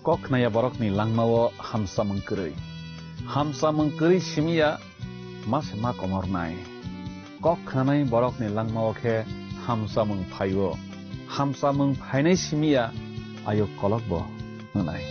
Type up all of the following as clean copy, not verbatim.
Kok naya borok ni langmawo hamsa mengkeri simia mas mak omor nai. Kok nanai borok ni langmawo ke hamsa mengpainai simia ayo kolok bo nanai.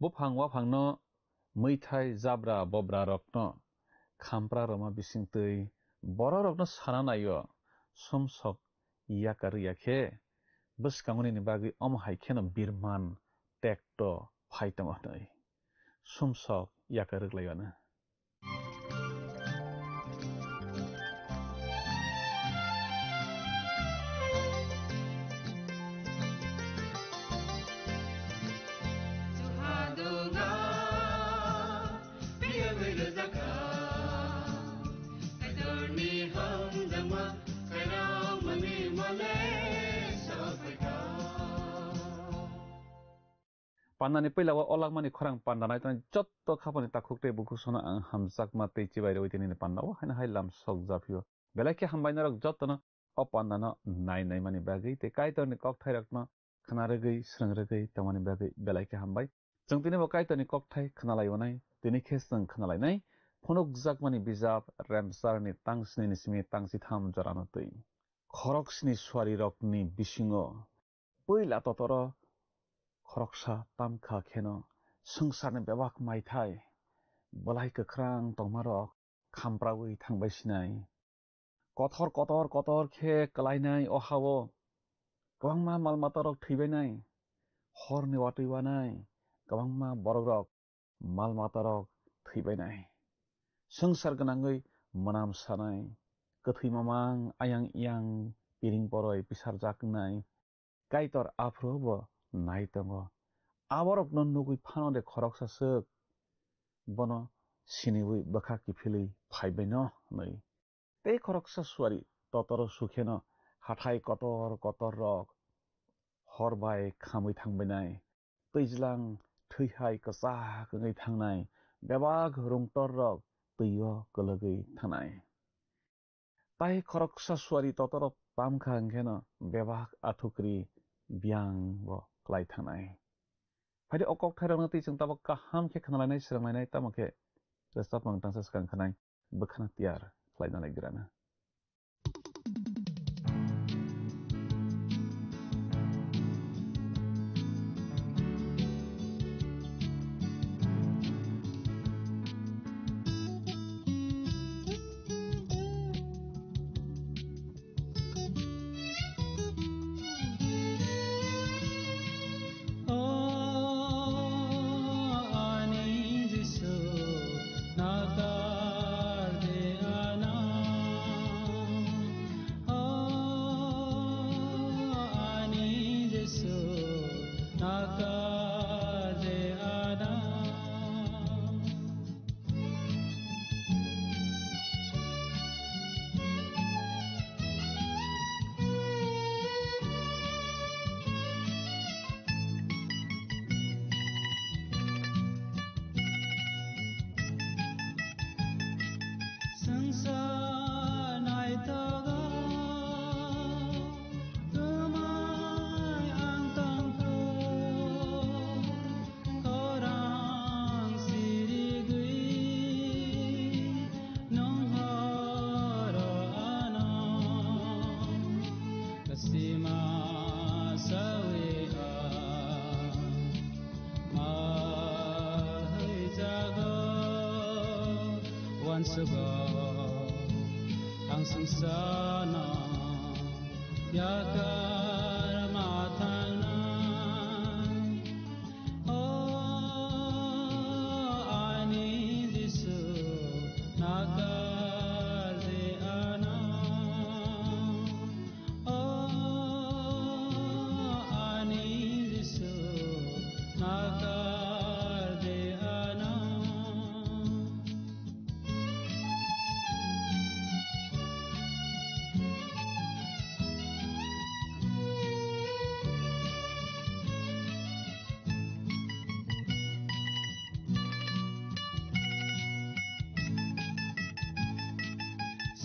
Bopang wapangno meithai jabra bobra rokno khampra roma bisingtui bora rokno sana nayo somsok yakar yakhe bwskangoni ni bagi haikeno birman tekto phaitamo hnai somsok yakar ruklayana. Pandani peilawa olakmani khorang pandanai tan jotto khapani takhukte bukusona ang hamsak matei chibaire oitini ni pandawo haina hai lamsok japio belai hambaina rok jottono o pandano nai mani bagi te kaitorni kokthai rokno khnarogui srangrogui tamani bagi belai hambai jongtini bo kaitorni kokthai khnalaionai tini khesang khnalainai phunukjakmani bijap remsarni tangsini ni simi tangsitham jorano tui khoroksni swari rokni bisingo peila totoro khoroksa tamkha kheno sangsarni bebak maithai bolai kwkrang tongmarok khamprawi thangbai sinai kotor khe kalainai ohawo kwbangma malmatarok theibainai horni watui wanai kwbangma borokrok malmatarok theibainai sangsar gwnangui mwanam sanai kwthui mamang ayang iyang piring poroi pisarjak nai kaitor afrobo nai tongo aborok no nugui phanode khoroksa suk bono siniwi bwkhak kiphilui phaibaino nei tei khoroksa suari totoro sukheno hathai kotor rok horbai khamui thangbainai twijlang thüihai kwchak ongui thangnai bebak rungtor rok tuio kologui thangnai tai khoroksa suari totoro tamkha angkheno bebak athukri biang bo klai thangnai Pada okok thairong nati jeng tabok kaham khe khnalainai sranglainai tamokhe restat mang tangsa skang khanai bkhana tiar khlainalai grana. wansaga ang sangsana yakar matana ani disu nagar de ana ani disu nagar de ana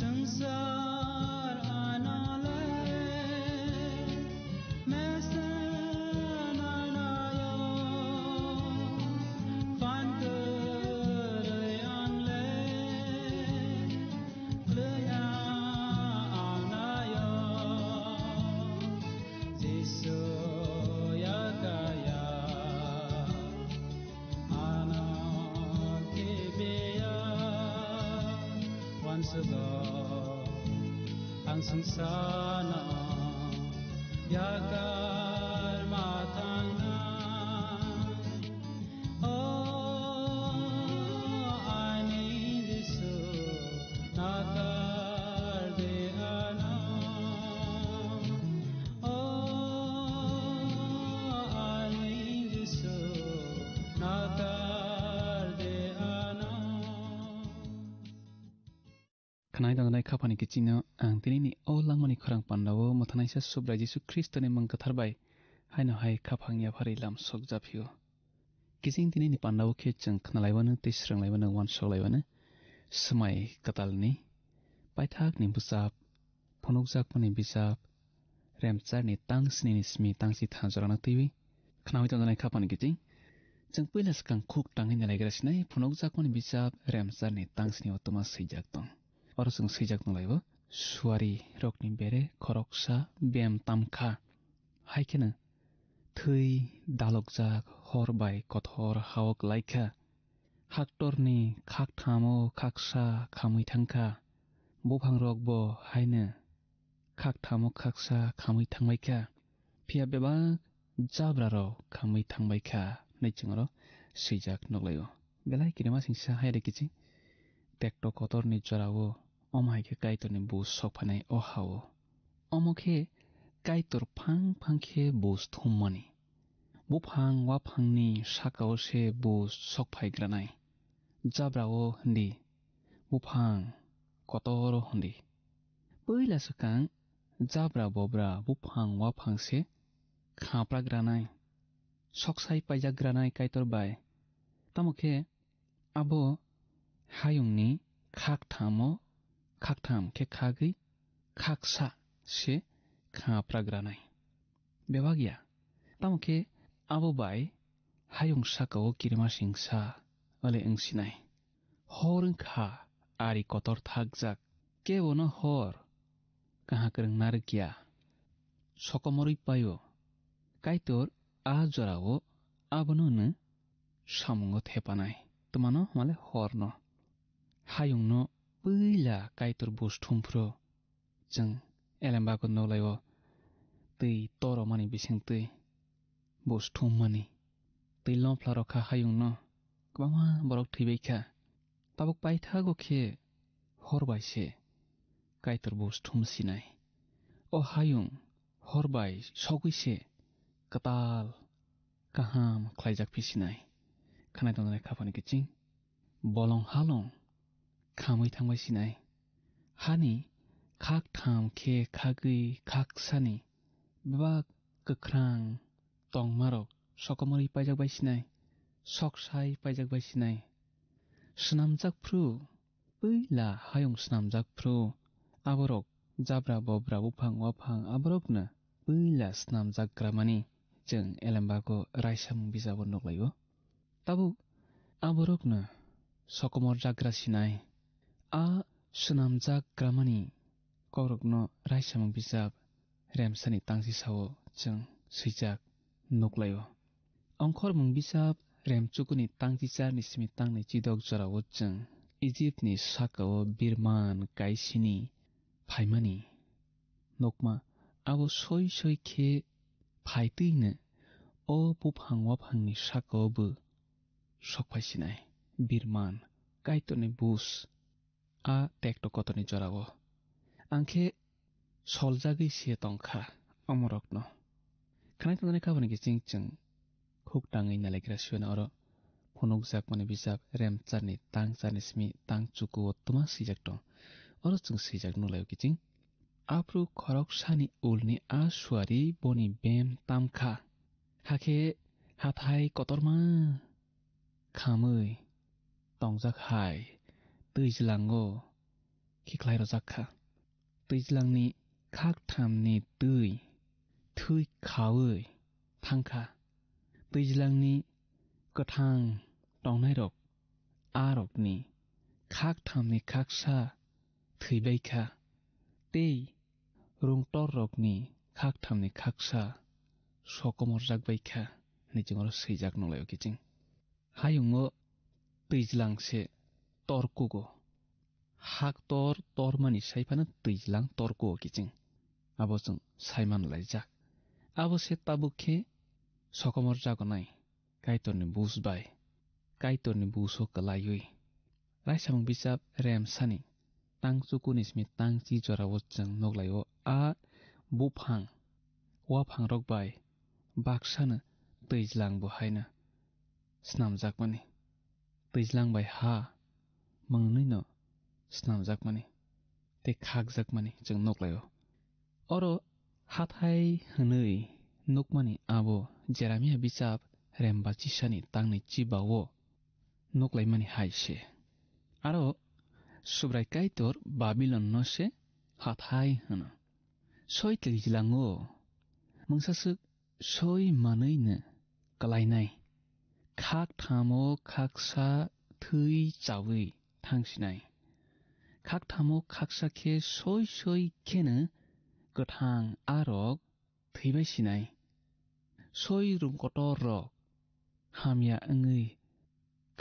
संसार आनाले मैसन आनायो फानकर आनले लया आनायो जिसो या गया आना के बेया once ago ang sangsana yakar matana ani disu nakar de ana ani disu nakar de ana Kanai danganai khapani kichino ang tinini olangmani khorang pandawo mothanaisa subra Jesu Kristoni mangkatharbai haino hai khapangya phari lam sokjaphiyo kiching tinini pandawo khe chung khnalaibano tisranglaibono wansolaibano smai katalni paithakni busap phonokjakmani bisap remcharni tangsni smi tangsi thajorana tiwi khnawi danganai khapani kiching chung puila skang khuk tangin nalaigrasnai phonokjakmani bisap remcharni tangsni otoma seijak tong Orosung sejak nolaibo suari rokni bere koroksa bem tamkha haikena thui dalogjak horbai kothor hawak laika haktorni khakthamo khaksa khamui thangkha bufang rokbo haine khakthamo khaksa khamui thangbaikha phia beba jabra ro khamui thangbaikha neichingro sejak nolaibo belai kinema singsa haire kichi tekto kotorni jorao Omai kaitorni bus sokpanai ohao. Omokhe kaitor phang khe bus thummani. Bufang wafangni sakao se bus sokpaigranai. Jabrao hindi. Bufang kotoro hindi. Puila sakang jabra bobra bufang wafang se khapragranai. Soksai paijagranai kaitor bai. Tamokhe abo hayungni khakthamo khaktham khe khagui khaksa se khapragranai bebagia tamokhe abo bai hayung sakao kirma singsa ale engsinai horung kha ari kotor thagjak kebono hor kaha kereng narkia sokomori payo kaitor a jorao abono ne samungo thepanai tumano male horno hayungno puila kaitor bus thumfro jeng elembako nolaibo tei toro mani bising tei bus thummani tei lomflaro kha hayungno kwama borok thibaikha tabuk paithago khe horbai se kaitor bus thumsinai o hayung horbai sogui se katal kaham khlaijak pisinai khanai tongnai khapani kiching bolong halong khamui thangbai sinai hani khak tham khe khagui khaksani bebak kakrang tongmarok sokomori paijak sinai soksai paijak sinai snamjak phru puila hayung snamjak phru aborok jabra bobra bufang wafang aborokna puila snamjak gramani jeng elembako raisam bijabo noklaibo tabu aborokna sokomor jagra sinai a snamjak gramani korokno raisam bijab remsani tangsi sawo jeng sijak noklaibo angkhor mung bisap remchukuni tangsi char ni simi tangnai chidok jorao jeng Egyptni sakao birman kaisini phaimani nokma abo soi khe phaitine o buphang waphangni sakao bu sokphaisinai birman kaitoni bus a tekto kotoni jorao angkhe soljagui se tongkha amorokno khanai tongni kabani kiching chung khuktangai nalaikra siona oro phunukjak mani bijap remcharni tangcharni simi tangchuku tuma sijak tong oro chung sijak nulayo kiching apru khorok sani ulni a suari boni bem tamkha hakhe hathai kotorma khamui tongjak hai twijlango khiklai rojakha twijlangni khak thamni tui thui khaui thangkha twijlangni kathang tongnai rok arokni khak thamni khaksa theibaikha tei rungtor rokni khak thamni khaksa sokomorjakbaikha nijingoro seijak nulayo kiching hayungo twijlangse torkugo hak tormani saifano twijlang torkugo kiching abo chung saiman laijak abo se tabukhe sokomorjagonai kaitorni bus bai kaitorni buso kalayui raisamung bijap remsani tangchukuni simi tangchi jorao chung noglayo a buphang waphang rok bai baksana twijlang bo haina snamjakmani twijlang bai ha mangni no snamjakmani te khakjakmani chung noglayo oro hathai hwnui nukmani abo Jeremiah bijap rembachisani tangni chibao noklaimani haise aro subrai kaitor Babylon no se hathai hano soi twijlango mungsasuk soi manuine kalainai khak thamo khaksa thui chawi thangsinai khak thamo khaksa khe soi kheno kathang arok theibai sinai soi rungkotor rok hamya ngui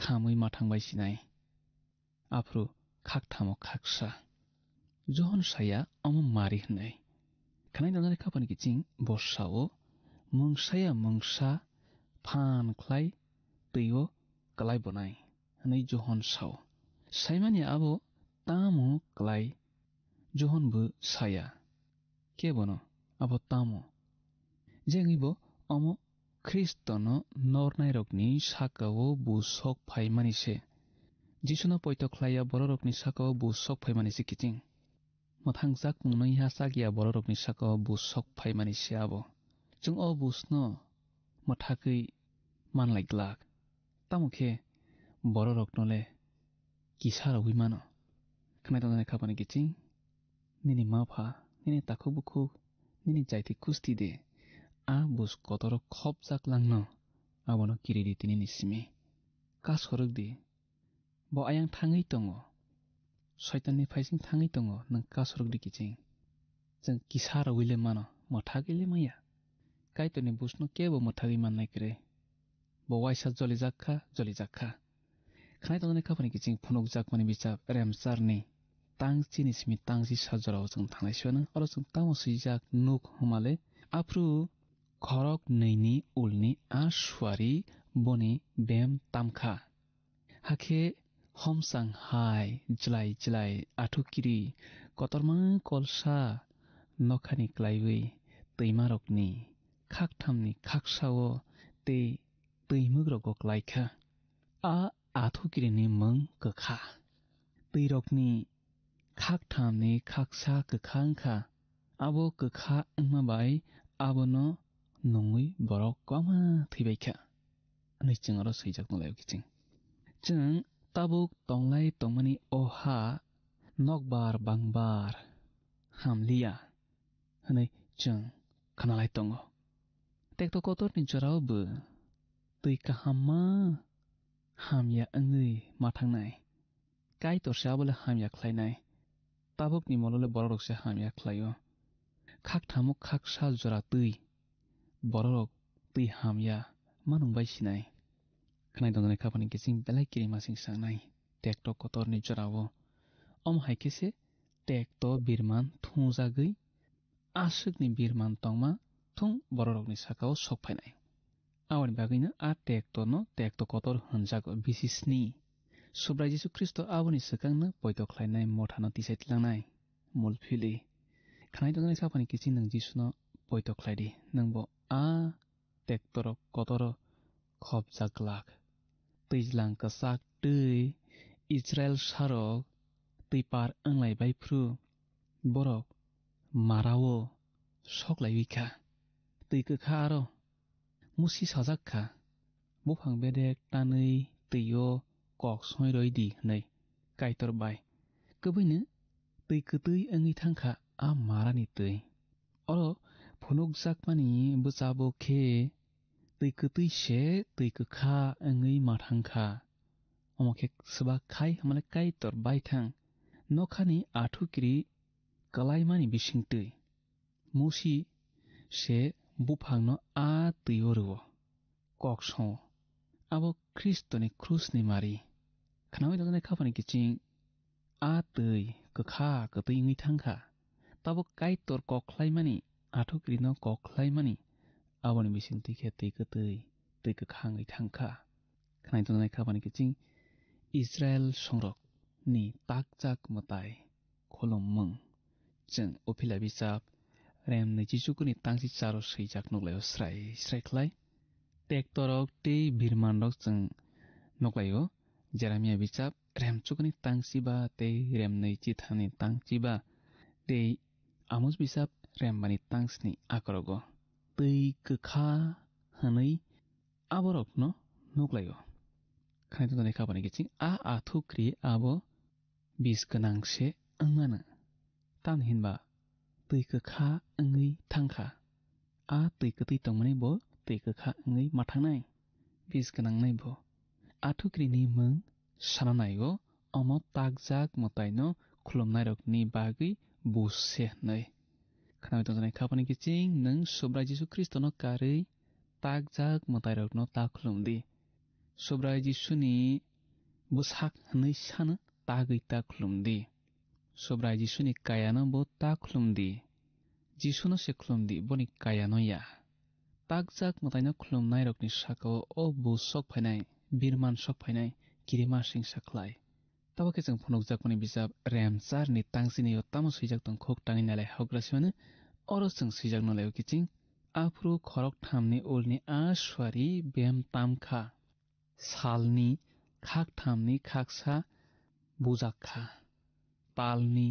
khamui mathangbai sinai afru khak thamo khaksa johon saya omo mari hnai khanai donare khapani kiching borsao mungsaya mungsa phan khlai tuio kalai bonai hanai johon sao saimani abo tamo klai johon bu saya ke bono abo tamo jengibo omo kristono nornai rokni sakao busok phaimani se jisuno poito khlaya bororokni sakao busok phaimani se kiching mathangjak mungnoi hasagya bororokni sakao busok phaimani se abo chung o busno mathakui manlai glak tamukhe bororoknole kisara wimano khnai tonane khapani kiching nini mapha nini takhubukhuk nini jaiti kusti de a bus kotoro khopjak langno abono kiridi tinini simi kasorok di bo ayang thangui tongo shaitanni phaising thangui tongo nang kasorok di kiching jeng kisara wile mano mathagile maya kaitoni busno kebo mathagi mannai kre bo waisa jolijakha khanai tonane khapani kiching phunukjak mani bichap remcharni tangchini simi tangchi sajorao chung thangnai siona oro chung tamo sijak nuk humale afru khorok neini ulni a suari boni bem tamkha hakhe homsang hai jlai athukiri kotorma kolsa nokhani klaiwi teimarokni khakthamni khaksao te teimugrok klaikha a athukirini mung kakha teirokni khaktamni khaksa kakhangkha abo kakha angmabai abono nongui borok kwama theibaikha ani chingaro seijak nolayo kiching chung tabuk tonglai tongmani oha nokbar bangbar hamlia hanai chung khanalai tongo tekto kotorni jorao bu tui kahama hamya angui mathangnai kai torsa bole hamya khlainai tabuk ni molole borok se hamya khlaio khak thamuk khaksa jora tui borok tui hamya manungbai sinai khnai dongane khapani kiching belai kiri masing sangnai टेक्ट कतरनि जरावो हाइकेसे टेक्ट बिरमान थुंजागै आसुकनि बिरमान तंमा थुं बररकनि साकाव सकफायनाय आवानि बागैनो आ टेक्ट Qatar होनजागो बिसिसनि Subra जिसु Christ आबुनि सकांनो पयतख्लायनाय मथानो तिसाइतलांनाय मुलफिलि खानाय दंनाय साफानि किसिं नों जिसुनो पयतख्लायदि नोंबो आ tractor Qatar खब जागलाक दैज्लां कसाक दै Israel सारक दै पार ओंलायबायफ्रु बरक मारावो सकलायबिखा दै गोखा आरो मुसि साजाकखा बुफां बेदेक तानै दैयो कक सयरयदि नै कायतर बाय गोबैनो दै गोदै ओङै थांखा आ मारानि दै अरो फनुक जाकमानि बोचाबो खे दै गोदै से दै गोखा ओङै माथांखा अमखे सबा खाय हमले कायतर बायथां नखानि आठुकिरि कलायमानि बिसिंतै मुसि से बुफांनो आ दैयो कक सौ आबो ख्रिस्तनि क्रुसनि मारि खानाय दंनाय खाफानि किचिं आ दै गोखा गोदै ओङै थांखा ताबो कायतर कख्लायमानि आठुकिरिनो कख्लायमानि आबोनि बिसिंतै खे दै गोदै दै गोखा ओङै थांखा खानाय दंनाय खाफानि किचिं इजराइल संरक नि ताकजाक मताय खलम मं जों अफिला बिजाब रेम नैजिजुगुनि तांसि चारो सैजाक नग्लायाव स्राय स्रायख्लाय टेक्टरक दै बिरमानरक जों नग्लायो जेरामिया बिजाब रेम चुगुनि तांसिबा दै रेम नैजिथानि तांसिबा दै आमुस बिजाब रेम बानि तांसनि आकरगो दै गोखा हनै आबरक न नग्लायो खानाय दंनाय खाबानि किचिं आ आथुक्रि आबो बिस गोनांसे ओंमानो तान हिनबा दै गोखा ओङै थांखा आ दै गोदै दंमानै बो दै गोखा ओङै माथांनाय बिस गोनांनाय बो आथुक्रिनि मों सानानायो अम ताकजाक मतायनो खुलुमनाय रकनि बागै बुसे नै खानाय दंनाय खाबानि किचिं नों सुब्रा जिसु ख्रिस्तनो कारै ताकजाक मताय रकनो ता खुलुमदि सुब्रा जिसुनि बुसाक हनै सानो तागै ता खुलुमदि सुब्रा जिसुनि कायानो बो ता खुलुमदि जिसुनो से खुलुमदि बनि कायानो या ताकजाक मतायनो खुलुमनाय रकनि साकाव ओ बुसक फायनाय बिरमान सक फायनाय किरिमा सिं साख्लाय ताबके जों फनुकजाकनि बिजाब रेमचारनि तांसिनि तामो सैजाक दं खोक ताङै नालाय हग्रासिमानो अरो जों सैजाक नलाय किचिं आफ्रु खरक थामनि उलनि आसवारि बेम तामखा सालनि खाक थामनि खाकसा बुजाखा तालनि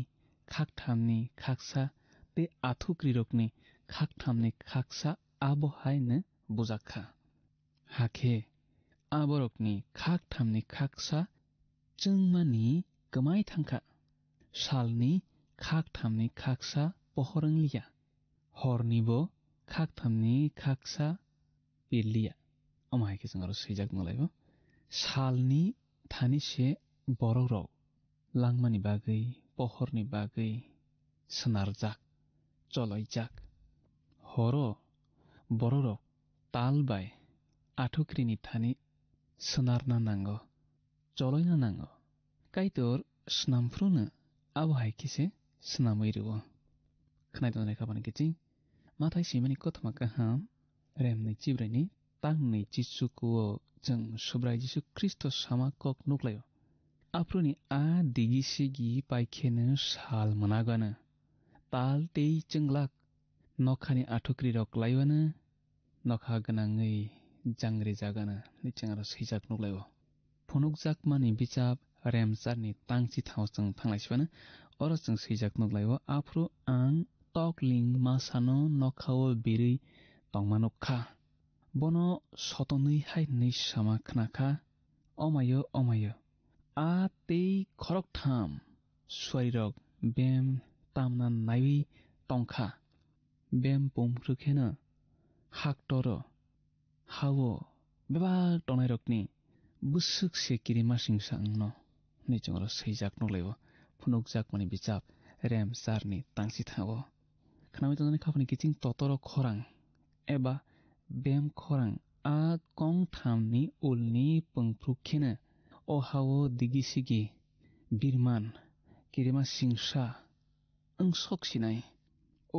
खाक थामनि खाकसा ते आथुक्रि रकनि खाक थामनि खाकसा आबहायनो बुजाखा हाखे आबरकनि खाक थामनि खाकसा जोंमानि गमाय थांखा सालनि खाक थामनि खाकसा पहरंलिया हरनिबो खाक थामनि खाकसा बिरलिया अमायके जों आरो सैजाक नलायबो सालनि थानिसे बररक लांमानि बागै पहरनि बागै सोनारजाक चलयजाक हरो बररक ताल बाय आठुक्रिनि थानि सोनारना नांगो चलयना नांगो कायतर स्नामफ्रुनो आबहायकेसे स्नामैरुवो खानाय दंनाय खाबानि किचिं माथाय सिमानि कथमा गाहाम रेम नैजिब्रैनि तां नैजिसुकुओ जों सुब्रा जिसु ख्रिस्ट सामा कक नग्लायो आफ्रुनि आ दिगि सिगि पाइखेनो साल मोनागानो ताल दै जोंलाक नखानि आठुक्रि रकलायवानो नखा गोनाङै जांग्रि जागानो निथिं आरो सैजाक नग्लायो फनुकजाकमानि बिजाब रेमचारनि तांसि थावजों थांलायसिबानो अरो जों सैजाक नग्लायो आफ्रु आं तकलिं मासानो नखाओ बिरै तंमानखा बनो सतनै हाय नै सामा खनाखा अमायो आ ते खरक थाम स्वारिरक बेम तामना नायवी तंखा बेम पुमख्रुखेनो हाक्टर हावो बेबाग तनाय रकनि बुसुक से किरिमा सिंसांनो निजों आरो सैजाक नग्लायो फनुकजाकमानि बिजाब रेमचारनि तांसि थावो खानाय दंनाय खाफानि किचिं ततर खरां एबा बेम खरां आ कं थामनि उलनि पंफ्रुखेनो o hawo digi sigi birman kirima singsa ang soksinai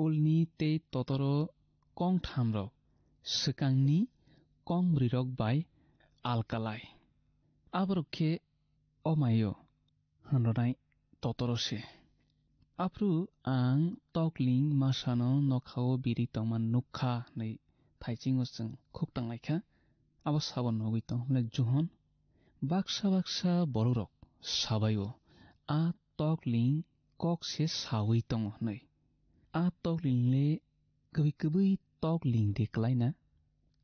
olni te totoro kong thamrok sekangni kong brirok bai alkalai abrokhe omayo hanronai totorose apru ang tokling masano nokhao biri tongman nukha nei thaichingo chung khoktam laikha abo sabon nogui tong hmle juhon baksa baksa borok sabayo a tokling kok se sawi tong nei a tokling le kubui tokling deklaina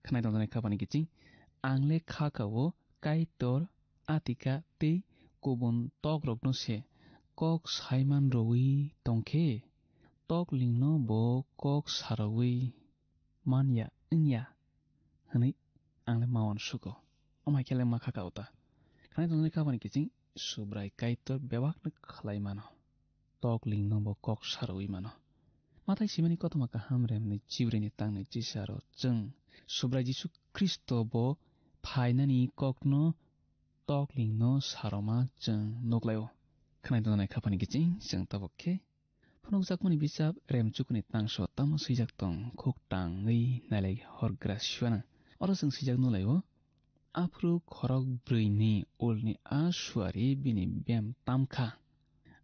khnai tong khabani kiching angle khakao kaitor atika te kubun tokrok no se kok saiman roi tongkhe tokling no bo kok sarawi manya ingya hani angle mawon suko omai kele ma khakauta khnai tong khabani kiching subrai kaitor bewak na khlai mano tokling no bo kok sarawi mano matai simani kotoma kaham remni jibreni tangni jisaro jeng subrai jisu kristo bo phainani kokno tokling no saroma jeng noklayo khnai tong khabani kiching jeng tabokhe phunukjakmani bisap remchukni tangso tamo sijak tong khoktang ei nalai horgra shwana oro jeng sijak nolayo afru khorok brui olni a suari bini bem tamkha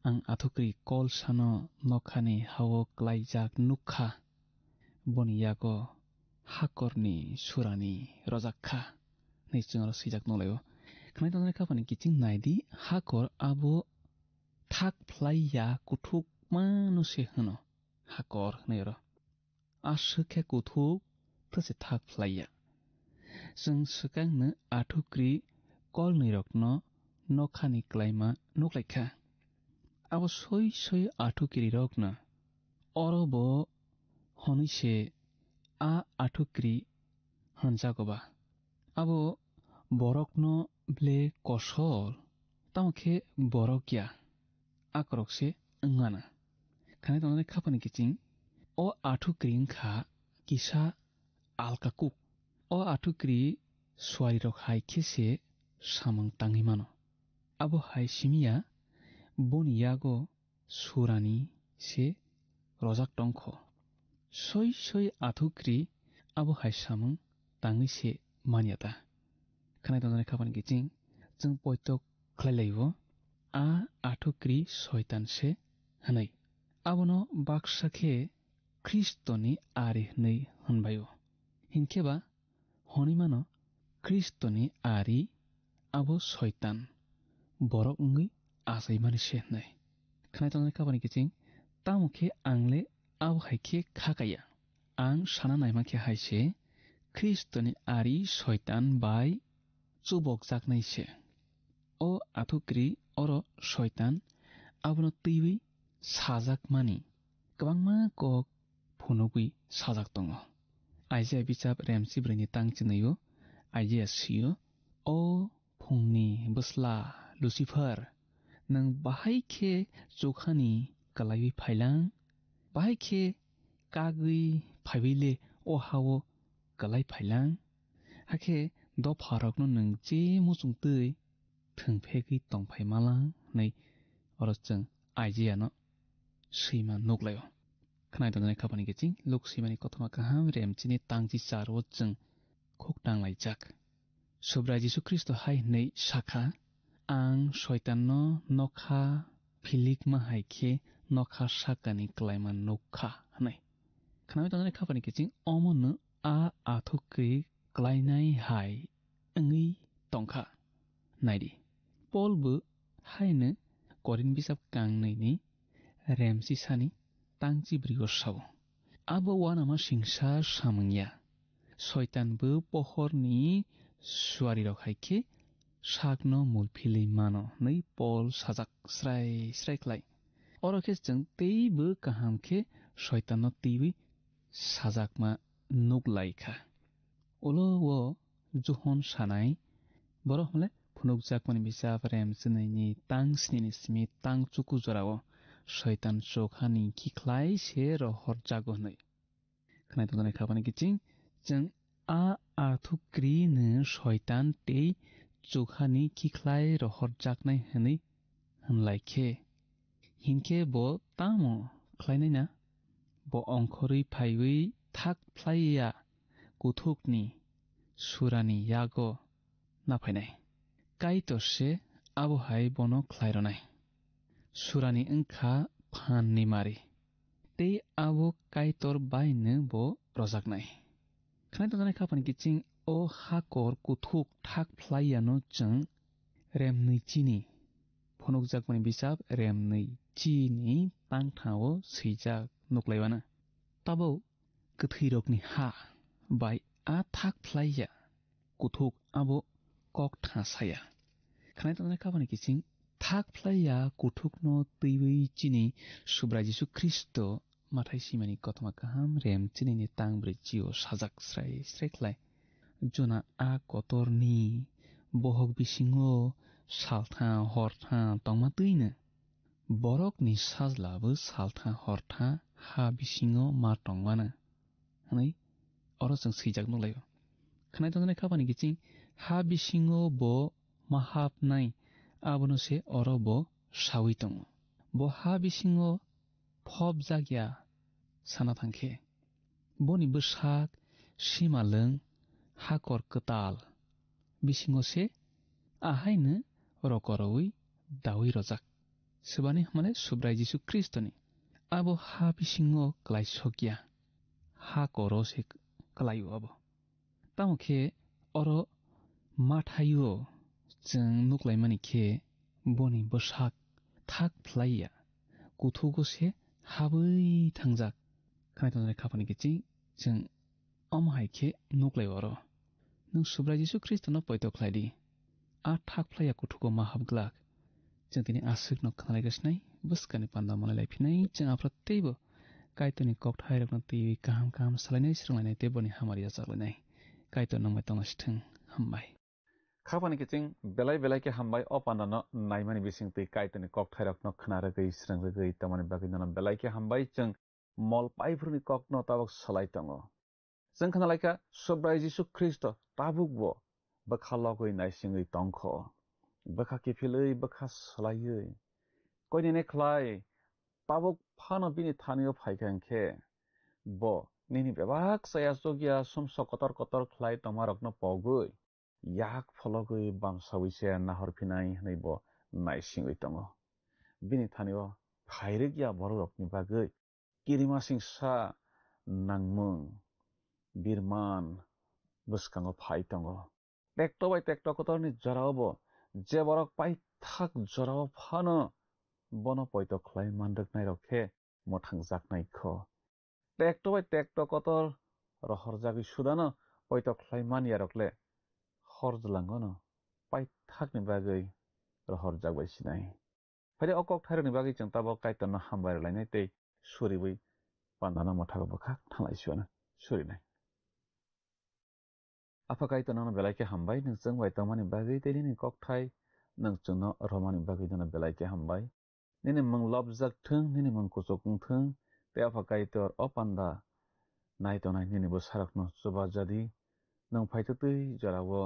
ang athukri kol sano nokhani hawo klaijak nukha boni yago hakorni surani rojakha nei chungaro sijak nolayo khnai tong khabani kiching naidi hakor abo thak phlaiya kuthuk manu se hno hakor neiro asukhe kuthuk these thak phlaiya jeng swkangno athukri kol nirokno nokhani klaima nuklaikha abo soi athukri rokno orobo honise a athukri hanjagoba abo borokno ble kosol tamkhe borokya akrokse ngana khanai tong khabani kiching o athukri kha kisa alkakuk o athukri swari rok hai khese samang tangi mano abo hai simia boni yago surani se rojak tongkho soi athukri abo hai samang tangi se manyata khanai tong khabani kiching jeng poitok khlailaibo a athukri soitan se hanai abono baksakhe kristoni ari nei honbayo hinkeba honimano kristoni ari abo soitan borok ngui asai mani se nei khnai tong khabani kiching tamukhe angle abo haikhe khakaya ang sana naimakhe haise kristoni ari soitan bai chubok jaknai se o athukri oro soitan abono tui sajak mani kwbangma kok phunugui sajak tongo aijia bichap remsi breni tangchinayo aijia sio o phungni busla lucifer nang bahai khe chokhani kalai phailang bahai khe kagui phaibile o hawo kalai phailang hakhe do pharokno nang je muchung tui thungphegui tongphaimala nei orojeng aijia no sima nuklayo khnai tong khabani kiching luk simani kotoma kaham remchini tangji charo jeng khoktang laijak subrai jisu kristo hai nei sakha ang soitan no nokha philikma haikhe nokha sakani klaima nokha hanai khnai tong khabani kiching omono a athukri klainai hai ngui tongkha naidi polbu haine korin bisap kangnei ni remsi sani tangji brigo saw abo wanama singsa samangya soitan bu pohorni suari rok haikhe sakno mulphili mano nei pol sajak srai klai orokhe jeng teibu kahamkhe soitan no tiwi sajakma nuklaikha ulo wo juhon sanai borok hmle phunukjakmani bisap remchini tang snini simi tang chuku jorao soitan chokhani khikhlai se rohor jago hnai khnai tong khabani kiching jeng a athukri ne soitan tei जुखानि खिख्लाय रहर जागनाय हनै होनलायखे हिनखे ब तामो ख्लायनाय ना ब अंखरै फाइबै थाक फ्लाइया कुथुकनि सुरानि यागो नाफायनाय काइतरसे आबहाय बनो ख्लायरनाय सुरानि ओंखा फाननि मारि ते आबो काइतर बायनो ब रजागनाय खानाय तजानाय खाफानि किचिं ओ हाकर कुथुक थाक फ्लाइयानो जों रेमनैचिनि फनुक जागमानि बिजाब रेमनैचिनि तांथावो सैजाग नुक्लायबानो ताबो गोथैरकनि हा बाय आ थाक फ्लाइया कुथुक आबो कक थासाया खानाय तजानाय खाफानि किचिं थाक फ्लाइया कुथुकनो तैवैचिनि सुब्रा जिसु ख्रिस्ट माथाय सिमानि कथमा गाहाम रेमचिनि तांब्रै जिउ साजाक स्राय स्रायख्लाय जना आ कतरनि बहक बिसिङो सालथा हरथा तंमा तैनो बरकनि साजलाबो सालथा हरथा हा बिसिङो मा तंमानो हनै अरजों सैजाक नुलायो खानाय तजानाय खाफानि किचिं हा बिसिङो ब माहाबनाय आबनोसे अर ब सावै दङ ब हा बिसिङो फब जागिया साना थांखे बनि बोसाक सिमालों हाकर कताल बिसिङोसे आहायनो रकरवै दावै रजाक सोबानि हमाले सुब्राय जिसु ख्रिस्तनि आबो हा बिसिङो क्लायसकिया हा करसे क्लायो आबो तामुखे अर माथायो जों नुक्लायमानिखे बनि बोसाक थाक फ्लाइया कुथुगोसे हाबै थांजाक खानाय तजानाय खाफानि किचिं जों अमहायखे नुक्लायो अर नों सुब्राय जिसु ख्रिस्तनो पैतो ख्लायदि आ थाक फ्लाइया कुथुगो माहाबग्लाक जों दिनै आसुक न खानायगासिनाय बस्कानि पान्दा मलायलायफिनाय जों आफ्रातैबो काइतोनि कक थायरकनो तैवै गाहाम गाहाम सालायनाय स्रंलायनाय तेबोनि हामारिया जागलायनाय काइतो नंबाय तंनासिथों हामबाय खाफानि किचिं बेलाय बेलायके हामबाय अ पान्दानो नायमानि बिसिं तै काइतोनि कक थायरकनो खोनारगै स्रंरगै तमानि बागैनो बेलायके हामबाय जों मल पाइफोरनि ककनो ताबक सलाय दङ जों खोनालायका सुब्राय जिसु ख्रिस्ट ताबुकबो बखालगै नायसिङै तंख बखा किफिलै बखा सलायै कयने ख्लाय ताबुक फानो बिनि थानियो फाइखांखे ब निनि बेबाक साया जगिया सुमस कतर कतर ख्लाय तमारकनो पगै याक फलगै बामसावैसे नाहरफिनाय हनै ब नायसिङै दङ बिनि थानियो फाइरगिया बररकनि बागै किरिमा सिंसा नांमों बिरमान बस्काङो फाइ दङ टेक्टो बाय टेक्टो कतरनि जरावबो जे बरक पाइ थाक जराव फानो बनो पैतो ख्लाय मानदकनाय रखे मोथां जाकनायखो टेक्टो बाय टेक्टो कतर रहर जागै सुदानो पैतो ख्लाय मानिया रखले हरजलांगनो पाइ थाकनि बागै रहर जागबाय सिनाय फायदे अकक थायरनि बागै जों ताबो काइतनो हामबाय लायनाय तै सुरिबै पान्दाना मथागो बखा थांलायसिवानो सुरिनाय आफा काइतनो बेलायके हामबाय नोंजों बायतमानि बागै तैनि कक थाय नोंजोंनो रमानि बागै दनो बेलायके हामबाय निने मंग लबजाकथों निने मंग कुचकुंथों ते आफा काइतर अ पान्दा नायतनाय निने बो सारकनो सुबा जादि नों फायतो तै जरावो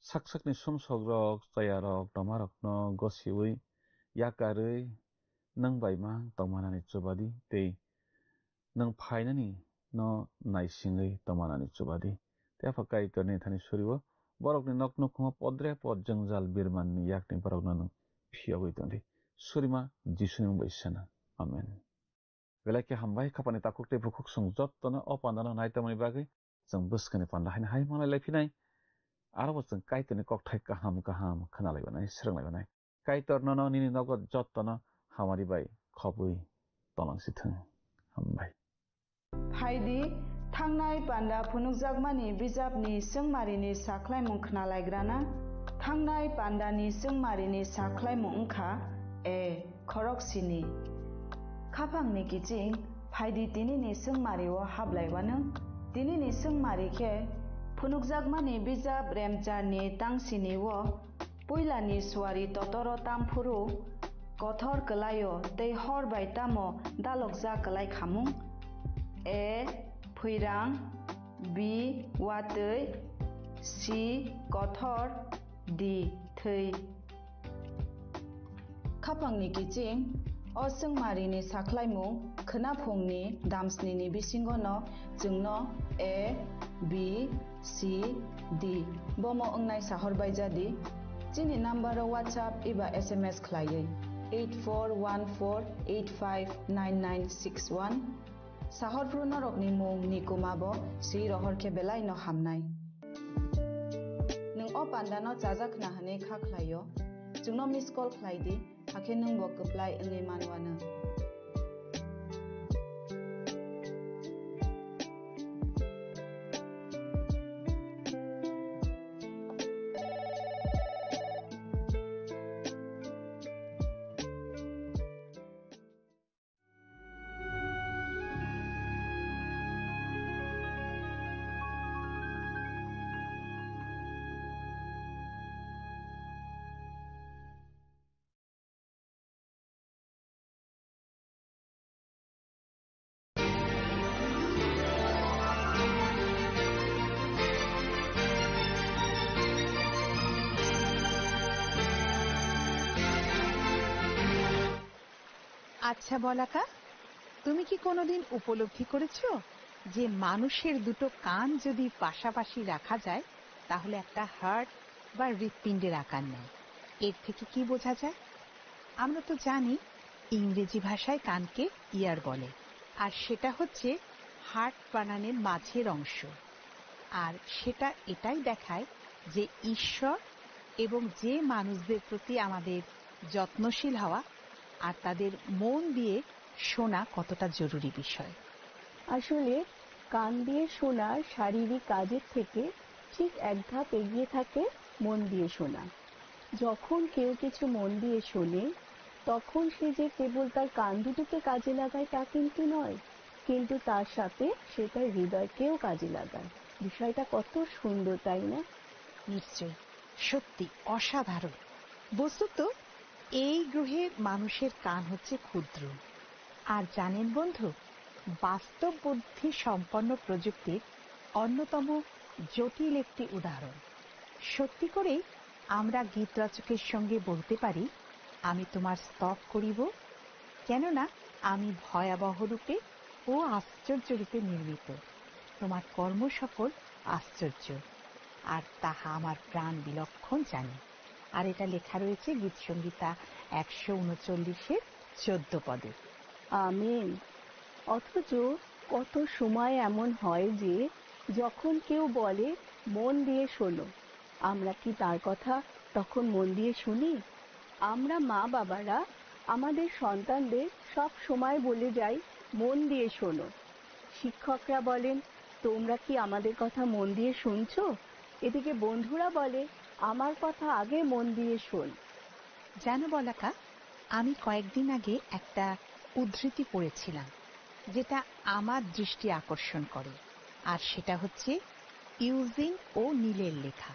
साकसाकनि सुमसग्रक जायारक तमारकनो गसिवै याकारै नों बायमा तमानानि चुबादि तै नों फायनानि न नायसिङै तमानानि चुबादि ते आफा काइतरनि थानि सुरिवो बरकनि नकनुखमा पद्रे पद जंजाल बिरमाननि याकनि बरकनो नों फियावै दंदि सुरिमा जिसुनि बैसना आमेन बेलायके हामबाय खापानि ताकुकते बुकुक संजतनो अ पान्दानो नायतमानि बागै जों बस्कानि पान्दा हायना हाय मलायलायफिनाय आरो जों काइतोनि ककथाय गाहाम गाहाम खोनालायबानाय स्रंलायबानाय काइतरनो निनि नगद जतनो हामारि बाय खबै तलांसिथों हामबाय फाइदि थांनाय पान्दा फुनुकजागमानि बिजाबनि सोंमारिनि साख्लायमुं खोनालायग्राना थांनाय पान्दानि सोंमारिनि साख्लायमुं ओंखा खरकसिनि खाफांनि किचिं फाइदि दिनैनि सोंमारिव हाबलायवानो दिनैनि सोंमारिखे फुनुकजागमानि बिजाब रेमचारनि तांसिनि व पुइलानि सुवारि ततरो तामफुरु कथर कलायो तै हर बायतामो दालकजा कलाय खामुं फैरां बि वातै सि कथर di thei khapangni kiching o sengmarini saklaimung khonapungni damsnini bisingono jungno A B C D bomo ongnai sahorbaijadi chini number o WhatsApp iba SMS khlaiye 8414859961 sahorpru norokni mung nikumabo si rohorke belai no hamnai nung o pandano chajakna hane khaklayo jungno miss call khlaidi hake nung bo apply ngai manwana আচ্ছা বলাকা, তুমি কি কোনোদিন উপলব্ধি করেছো যে মানুষের দুটো কান যদি পাশাপাশি রাখা যায় তাহলে একটা হার্ট বা হৃৎপিণ্ডের আকার নেয়? এর থেকে কি বোঝা যায়? আমরা তো জানি ইংরেজি ভাষায় কানকে ইয়ার বলে, আর সেটা হচ্ছে হার্ট বানানের মাঝের অংশ। আর সেটা এটাই দেখায় যে ঈশ্বর এবং যে মানুষদের প্রতি আমাদের যত্নশীল হওয়া আর তাদের মন দিয়ে শোনা কতটা জরুরি বিষয়। আসলে কান দিয়ে শোনার শারীরিক কাজের থেকে ঠিক এক ধাপ এগিয়ে থাকে মন দিয়ে শোনা। যখন কেউ কিছু মন দিয়ে শোনে তখন সে যে কেবল তার কান দুটোকে কাজে লাগায় তা কিন্তু নয়, কিন্তু তার সাথে সে তার হৃদয়কেও কাজে লাগায়। বিষয়টা কত সুন্দর, তাই না? নিশ্চয়ই, সত্যি অসাধারণ। বস্তুত এই গ্রহের মানুষের কান হচ্ছে ক্ষুদ্র। আর জানেন বন্ধু, বাস্তব বুদ্ধি সম্পন্ন প্রযুক্তির অন্যতম জটিল একটি উদাহরণ। সত্যি করেই আমরা গীত রচকের সঙ্গে বলতে পারি, আমি তোমার স্তব করিব, কেননা আমি ভয়াবহ রূপে ও আশ্চর্য রূপে নির্মিত। তোমার কর্ম সকল আশ্চর্য, আর তাহা আমার প্রাণ বিলক্ষণ জানে। আর এটা লেখা রয়েছে গীত সংহিতা 139-14 পদে। আমেন। অথচ কত সময় এমন হয় যে যখন কেউ বলে মন দিয়ে শোনো, আমরা কি তার কথা তখন মন দিয়ে শুনি? আমরা মা বাবারা আমাদের সন্তানদের সব সময় বলে যাই মন দিয়ে শোনো। শিক্ষকরা বলেন তোমরা কি আমাদের কথা মন দিয়ে শুনছো? এদিকে বন্ধুরা বলে আমার কথা আগে মন দিয়ে শোন। জানো বলাকা, আমি কয়েকদিন আগে একটা উদ্ধৃতি পড়েছিলাম যেটা আমার দৃষ্টি আকর্ষণ করে, আর সেটা হচ্ছে ইউজিং ও নীলের লেখা।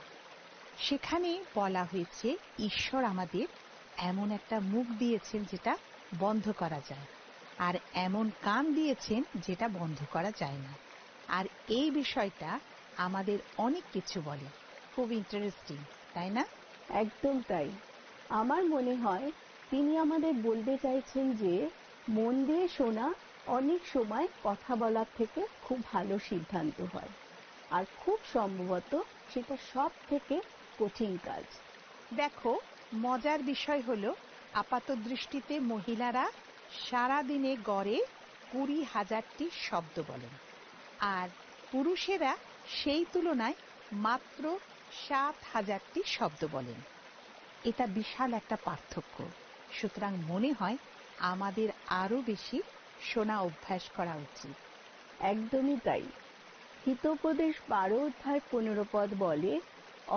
সেখানে বলা হয়েছে ঈশ্বর আমাদের এমন একটা মুখ দিয়েছেন যেটা বন্ধ করা যায়, আর এমন কান দিয়েছেন যেটা বন্ধ করা যায় না। আর এই বিষয়টা আমাদের অনেক কিছু বলে। খুব ইন্টারেস্টিং, তাই না? একদম তাই। আমার মনে হয় তিনি আমাদের বলতে চাইছেন যে মন দিয়ে শোনা অনেক সময় কথা বলার থেকে খুব ভালো সিদ্ধান্ত হয়, আর খুব সম্ভবত সেটা সব থেকে কঠিন কাজ। দেখো, মজার বিষয় হলো আপাত দৃষ্টিতে মহিলারা সারাদিনে গড়ে 20,000টি শব্দ বলেন, আর পুরুষেরা সেই তুলনায় মাত্র 7,000টি শব্দ বলেন। এটা বিশাল একটা পার্থক্য। সুতরাং মনে হয় আমাদের আরো বেশি শোনা অভ্যাস করা উচিত। একদমই তাই। হিতোপদেশ 12-15 পদ বলে,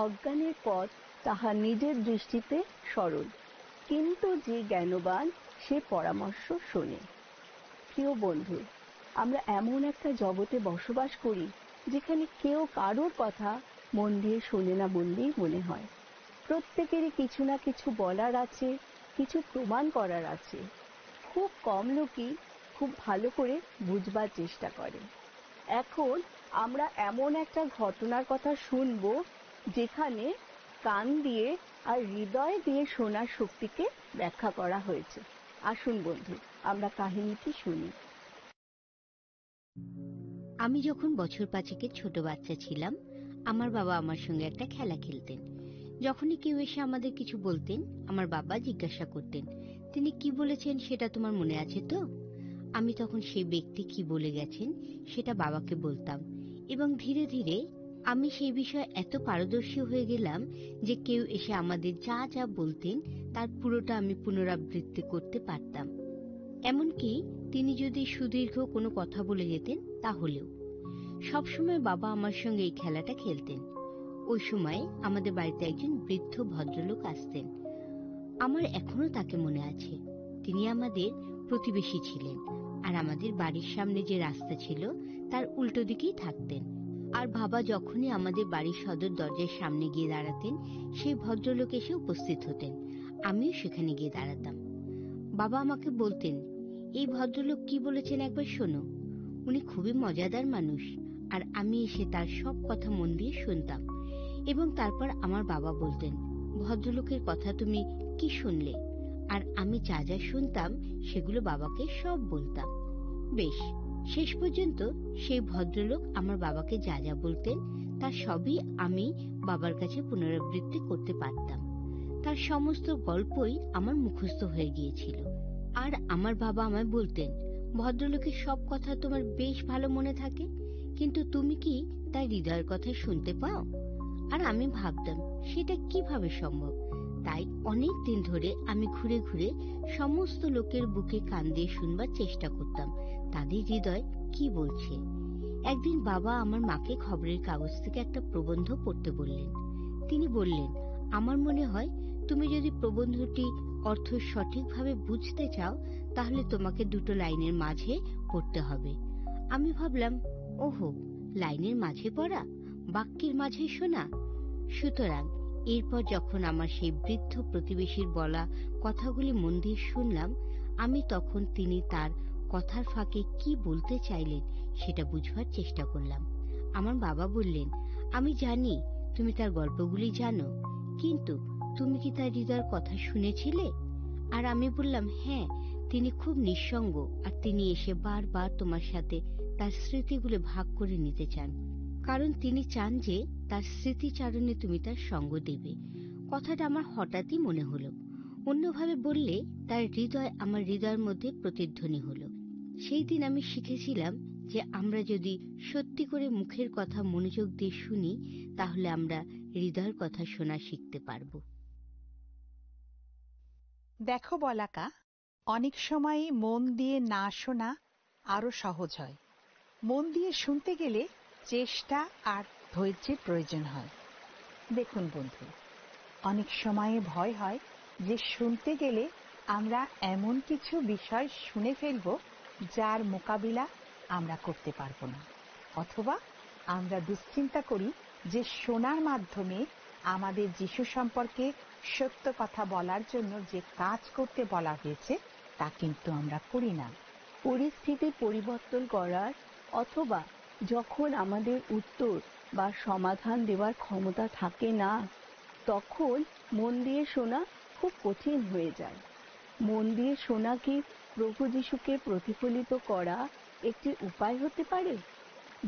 অজ্ঞানের পথ তাহার নিজের দৃষ্টিতে সরল, কিন্তু যে জ্ঞানবান সে পরামর্শ শোনে। প্রিয় বন্ধু, আমরা এমন একটা জগতে বসবাস করি যেখানে কেউ কারোর কথা মন দিয়ে শোনে না বললেই মনে হয়। প্রত্যেকেরই কিছু না কিছু বলার আছে, কিছু প্রমাণ করার আছে। খুব কম লোকই খুব ভালো করে বুঝবার চেষ্টা করে। এখন আমরা এমন একটা ঘটনার কথা শুনব যেখানে কান দিয়ে আর হৃদয় দিয়ে শোনার শক্তিকে ব্যাখ্যা করা হয়েছে। আসুন বন্ধু, আমরা কাহিনীটি শুনি। আমি যখন বছর 5 ছোট বাচ্চা ছিলাম, আমার বাবা আমার সঙ্গে একটা খেলা খেলতেন। যখনই কেউ এসে আমাদের কিছু বলতেন, আমার বাবা জিজ্ঞাসা করতেন, তিনি কি বলেছেন সেটা তোমার মনে আছে তো? আমি তখন সেই ব্যক্তি কি বলে গেছেন সেটা বাবাকে বলতাম, এবং ধীরে ধীরে আমি সেই বিষয়ে এত পারদর্শী হয়ে গেলাম যে কেউ এসে আমাদের যা যা বলতেন তার পুরোটা আমি পুনরাবৃত্তি করতে পারতাম। এমনকি তিনি যদি সুদীর্ঘ কোনো কথা বলে যেতেন তাহলেও। সবসময় বাবা আমার সঙ্গে এই খেলাটা খেলতেন। ওই সময় আমাদের বাড়িতে একজন বৃদ্ধ ভদ্রলোক আসতেন। আমার এখনো তাকে মনে আছে। তিনি আমাদের প্রতিবেশী ছিলেন, আর আমাদের বাড়ির সামনে যে রাস্তা ছিল তার উল্টো দিকেই থাকতেন। আর বাবা যখনই আমাদের বাড়ির সদর দরজার সামনে গিয়ে দাঁড়াতেন, সেই ভদ্রলোক এসে উপস্থিত হতেন। আমিও সেখানে গিয়ে দাঁড়াতাম। বাবা আমাকে বলতেন, এই ভদ্রলোক কি বলেছেন একবার শোনো। উনি খুবই মজাদার মানুষ। আর আমি এসে তার সব কথা মন দিয়ে শুনতাম। এবং তারপর আমার বাবা বলতেন, ভদ্রলোকের কথা তুমি কি শুনলে? আর আমি যা যা শুনতাম সেগুলো বাবাকে সব বলতাম। বেশ, শেষ পর্যন্ত সেই ভদ্রলোক আমার বাবাকে যা যা বলতেন তার সবই আমি বাবার কাছে পুনরাবৃত্তি করতে পারতাম। তার সমস্ত গল্পই আমার মুখস্থ হয়ে গিয়েছিল। আর আমার বাবা আমায় বলতেন, ভদ্রলোকের সব কথা তোমার বেশ ভালো মনে থাকে, কিন্তু তুমি কি তার হৃদয়ের কথা শুনতে পাও? আর আমি ভাবতাম সেটা কিভাবে সম্ভব। তাই অনেক দিন ধরে আমি ঘুরে ঘুরে সমস্ত লোকের বুকে কান দিয়ে শুনবার চেষ্টা করতাম তাদের হৃদয় কি বলছে। একদিন বাবা আমার মাকে খবরের কাগজ থেকে একটা প্রবন্ধ পড়তে বললেন। তিনি বললেন, আমার মনে হয় তুমি যদি প্রবন্ধটি অর্থ সঠিকভাবে বুঝতে চাও তাহলে তোমাকে দুটো লাইনের মাঝে পড়তে হবে। আমি ভাবলাম, ওহো, লাইনের মাঝে পড়া, বাক্যের মাঝে শোনা। সুতরাং এরপর যখন আমার সেই বৃদ্ধ প্রতিবেশীর বলা কথাগুলি মন দিয়ে শুনলাম, আমি তখন তিনি তার কথার ফাঁকে কি বলতে চাইলেন সেটা বুঝবার চেষ্টা করলাম। আমার বাবা বললেন, আমি জানি তুমি তার গল্পগুলি জানো, কিন্তু তুমি কি তার হৃদয়ের কথা শুনেছিলে? আর আমি বললাম, হ্যাঁ, তিনি খুব নিঃসঙ্গ, আর তিনি এসে বারবার তোমার সাথে তার স্মৃতিগুলো ভাগ করে নিতে চান, কারণ তিনি চান যে তার স্মৃতিচারণে তুমি তার সঙ্গ দেবে। কথাটা আমার হঠাৎই মনে হলো। অন্যভাবে বললে তার হৃদয় আমার হৃদয়ের মধ্যে প্রতিধ্বনি হলো। সেই দিন আমি শিখেছিলাম যে আমরা যদি সত্যি করে মুখের কথা মনোযোগ দিয়ে শুনি তাহলে আমরা হৃদয়ের কথা শোনা শিখতে পারব। দেখো বলাকা, অনেক সময়ই মন দিয়ে না শোনা আরো সহজ হয়। মন দিয়ে শুনতে গেলে চেষ্টা আর ধৈর্যের প্রয়োজন হয়। দেখুন বন্ধু, অনেক সময়ে ভয় হয় যে শুনতে গেলে আমরা এমন কিছু বিষয় শুনে ফেলব যার মোকাবিলা আমরা করতে পারবো না, অথবা আমরা দুশ্চিন্তা করি যে শোনার মাধ্যমে আমাদের যিশু সম্পর্কে সত্য কথা বলার জন্য যে কাজ করতে বলা হয়েছে তা কিন্তু আমরা করি না। পরিস্থিতি পরিবর্তন করার অথবা যখন আমাদের উত্তর বা সমাধান দেওয়ার ক্ষমতা থাকে না, তখন মন দিয়ে শোনা খুব কঠিন হয়ে যায়। মন দিয়ে শোনা কি প্রভু যিশুকে প্রতিফলিত করা একটি উপায় হতে পারে?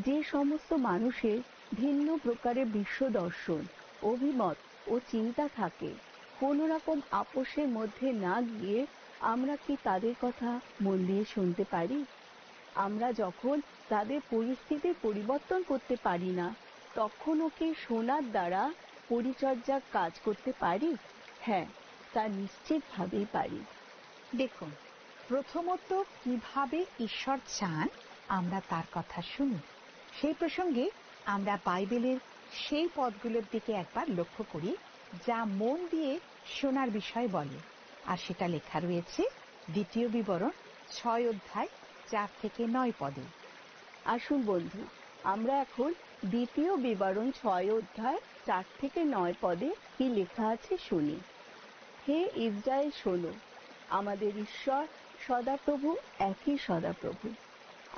যে সমস্ত মানুষের ভিন্ন প্রকারের বিশ্ব দর্শন, অভিমত ও চিন্তা থাকে, কোন রকম আপোষের মধ্যে না গিয়ে আমরা কি তাদের কথা মন দিয়ে শুনতে পারি? আমরা যখন তাদের পরিস্থিতি পরিবর্তন করতে পারি না, তখনও কি শোনার দ্বারা পরিচর্যার কাজ করতে পারি? হ্যাঁ, তা নিশ্চিতভাবেই পারি। দেখুন, প্রথমত কিভাবে ঈশ্বর চান আমরা তার কথা শুনি, সেই প্রসঙ্গে আমরা বাইবেলের সেই পদগুলোর দিকে একবার লক্ষ্য করি যা মন দিয়ে শোনার বিষয় বলে। আর সেটা লেখা রয়েছে দ্বিতীয় বিবরণ 6 অধ্যায় 4 থেকে 9 পদে। আসুন বন্ধু, আমরা এখন দ্বিতীয় বিবরণ 6 অধ্যায় 4 থেকে 9 পদে কি লেখা আছে শুনি। হে ইসরায়েল, শোনো, আমাদের ঈশ্বর সদাপ্রভু একই সদাপ্রভু।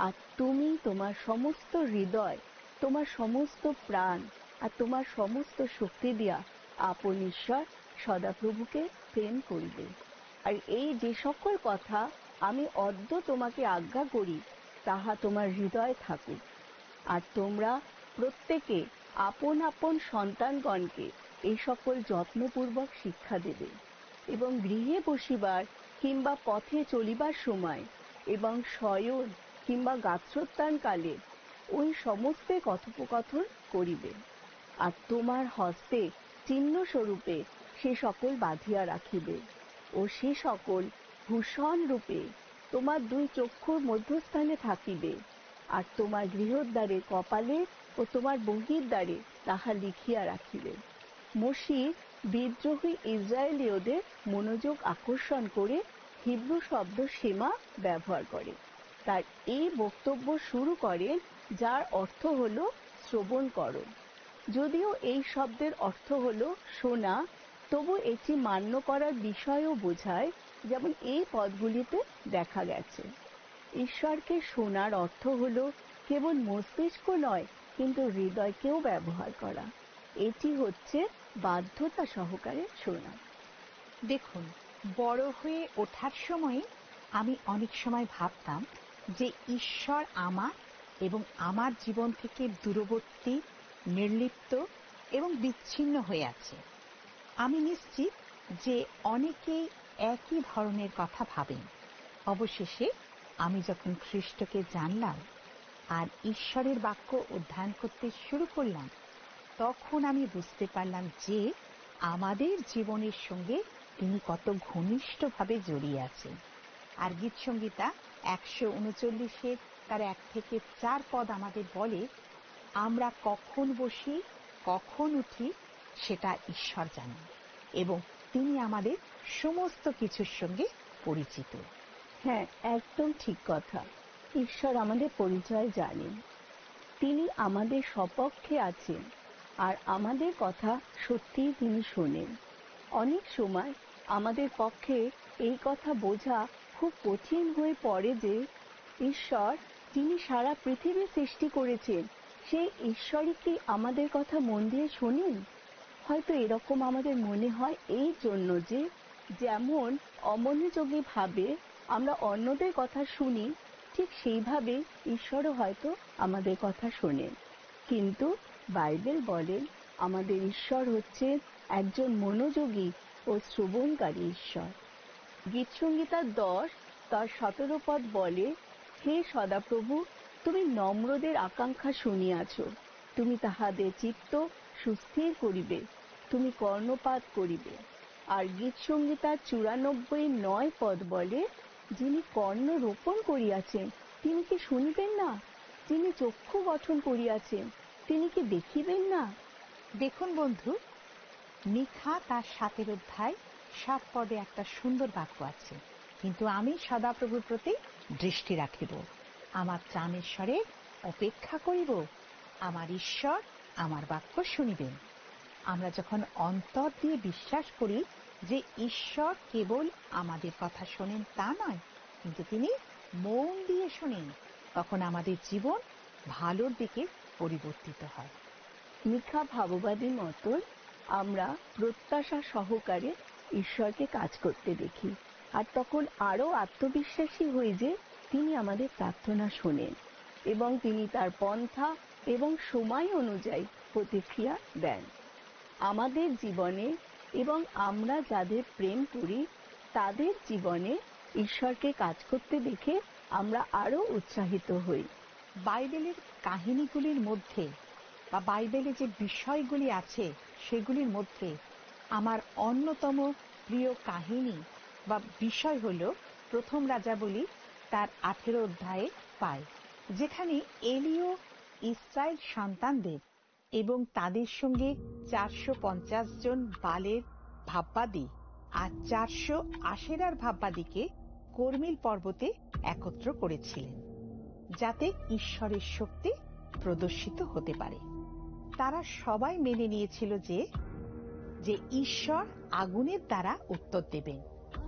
আর তুমি তোমার সমস্ত হৃদয়, তোমার সমস্ত প্রাণ আর তোমার সমস্ত শক্তি দিয়া আপন ঈশ্বর সদাপ্রভুকে প্রেম করিবে। আর এই যে সকল কথা আমি অদ্য তোমাকে আজ্ঞা করি তাহা তোমার হৃদয়ে থাকুক। আর তোমরা প্রত্যেকে আপন আপন সন্তানগণকে এই সকল যত্নপূর্বক শিক্ষা দেবে, এবং গৃহে বসিবার কিংবা পথে চলিবার সময় এবং শয়ন কিংবা গাত্রোত্থানকালে ওই সমস্ত কথোপকথন করিবে। আর তোমার হস্তে চিহ্ন স্বরূপে সে সকল বাঁধিয়া রাখিবে, ও সে সকল ভূষণ রূপে তোমার দুই চক্ষুর মধ্যস্থানে থাকিবে। আর তোমার গৃহদ্বারে কপালে ও তোমার বহির্দ্বারে তাহা লিখিয়া রাখিবে। মোশি বিদ্রোহী ইসরায়েলীয়দের মনোযোগ আকর্ষণ করে হিব্রু শব্দ শেমা ব্যবহার করে। তার এই বক্তব্য শুরু করেন, যার অর্থ হল শ্রবণ করো। যদিও এই শব্দের অর্থ হল শোনা, তবু এটি মান্য করার বিষয়ও বোঝায়, যেমন এই পদগুলিতে দেখা গেছে। ঈশ্বরকে শোনার অর্থ হল কেবল মস্তিষ্ক নয়, কিন্তু হৃদয়কেও ব্যবহার করা। এটি হচ্ছে বাধ্যতা সহকারে শোনা। দেখুন, বড় হয়ে ওঠার সময় আমি অনেক সময় ভাবতাম যে ঈশ্বর আমার এবং আমার জীবন থেকে দূরবর্তী, নির্লিপ্ত এবং বিচ্ছিন্ন হয়ে আছে। আমি নিশ্চিত যে অনেকেই একই ধরনের কথা ভাবেন। অবশেষে আমি যখন খ্রিস্টকে জানলাম আর ঈশ্বরের বাক্য অধ্যয়ন করতে শুরু করলাম, তখন আমি বুঝতে পারলাম যে আমাদের জীবনের সঙ্গে তিনি কত ঘনিষ্ঠভাবে জড়িয়ে আছেন। আর গীতসংহিতা 139 তার 1 থেকে 4 পদ আমাদের বলে, আমরা কখন বসি, কখন উঠি, সেটা ঈশ্বর জানেন, এবং তিনি আমাদের সমস্ত কিছুর সঙ্গে পরিচিত। হ্যাঁ, একদম ঠিক কথা। ঈশ্বর আমাদের পরিচয় জানেন। তিনি আমাদের সপক্ষে আছেন, আর আমাদের কথা সত্যিই তিনি শোনেন। অনেক সময় আমাদের পক্ষে এই কথা বোঝা খুব কঠিন হয়ে পড়ে যে ঈশ্বর, যিনি সারা পৃথিবী সৃষ্টি করেছেন, সেই ঈশ্বরই কি আমাদের কথা মন দিয়ে শোনেন? হয়তো এরকম আমাদের মনে হয় এই জন্য যে যেমন অমনোযোগী ভাবে আমরা অন্যদের কথা শুনি, ঠিক সেইভাবে ঈশ্বরও হয়তো আমাদের কথা শোনেন। কিন্তু বাইবেল বলেন আমাদের ঈশ্বর হচ্ছেন একজন মনোযোগী ও শ্রবণকারী ঈশ্বর। গীতসংহিতা 10 তার 17 পদ বলে, হে সদাপ্রভু, তুমি নম্রদের আকাঙ্ক্ষা শুনিয়াছ, তুমি তাহাদের চিত্ত সুস্থির করিবে, তুমি কর্ণপাত করিবে। আর গীতসংহিতা 94:9 পদ বলে, যিনি কর্ণ রোপণ করিয়াছেন তিনি কি শুনিবেন না? যিনি চক্ষু গঠন করিয়াছেন তিনি কি দেখিবেন না? দেখুন বন্ধু, মিখা তার 7 অধ্যায় 7 পদে একটা সুন্দর বাক্য আছে, কিন্তু আমি সদাপ্রভুর প্রতি দৃষ্টি রাখিব, আমার ত্রাণেশ্বরে অপেক্ষা করিব, আমার ঈশ্বর আমার বাক্য শুনিবেন। আমরা যখন অন্তর দিয়ে বিশ্বাস করি যে ঈশ্বর কেবল আমাদের কথা শোনেন তা নয়, কিন্তু তিনি মন দিয়ে শোনেন, তখন আমাদের জীবন ভালোর দিকে পরিবর্তিত হয়। মিখা ভাববাদী মতন আমরা প্রত্যাশা সহকারে ঈশ্বরকে কাজ করতে দেখি, আর তখন আরো আত্মবিশ্বাসী হই যে তিনি আমাদের প্রার্থনা শোনেন এবং তিনি তার পন্থা এবং সময় অনুযায়ী প্রতিক্রিয়া দেন আমাদের জীবনে, এবং আমরা যাদের প্রেম করি তাদের জীবনে ঈশ্বরকে কাজ করতে দেখে আমরা আরো উৎসাহিত হই। বাইবেলের কাহিনীগুলির মধ্যে বা বাইবেলে যে বিষয়গুলি আছে সেগুলির মধ্যে আমার অন্যতম প্রিয় কাহিনী বা বিষয় হল প্রথম রাজাবলী তার 18 অধ্যায়ে পাই, যেখানে এলিও ইসরায়েল সন্তানদের এবং তাদের সঙ্গে 450 জন বালের ভাববাদী আর 400 আশেরার ভাববাদীকে কর্মিল পর্বতে একত্র করেছিলেন, যাতে ঈশ্বরের শক্তি প্রদর্শিত হতে পারে। তারা সবাই মেনে নিয়েছিল যে ঈশ্বর আগুনের দ্বারা উত্তর দেবেন,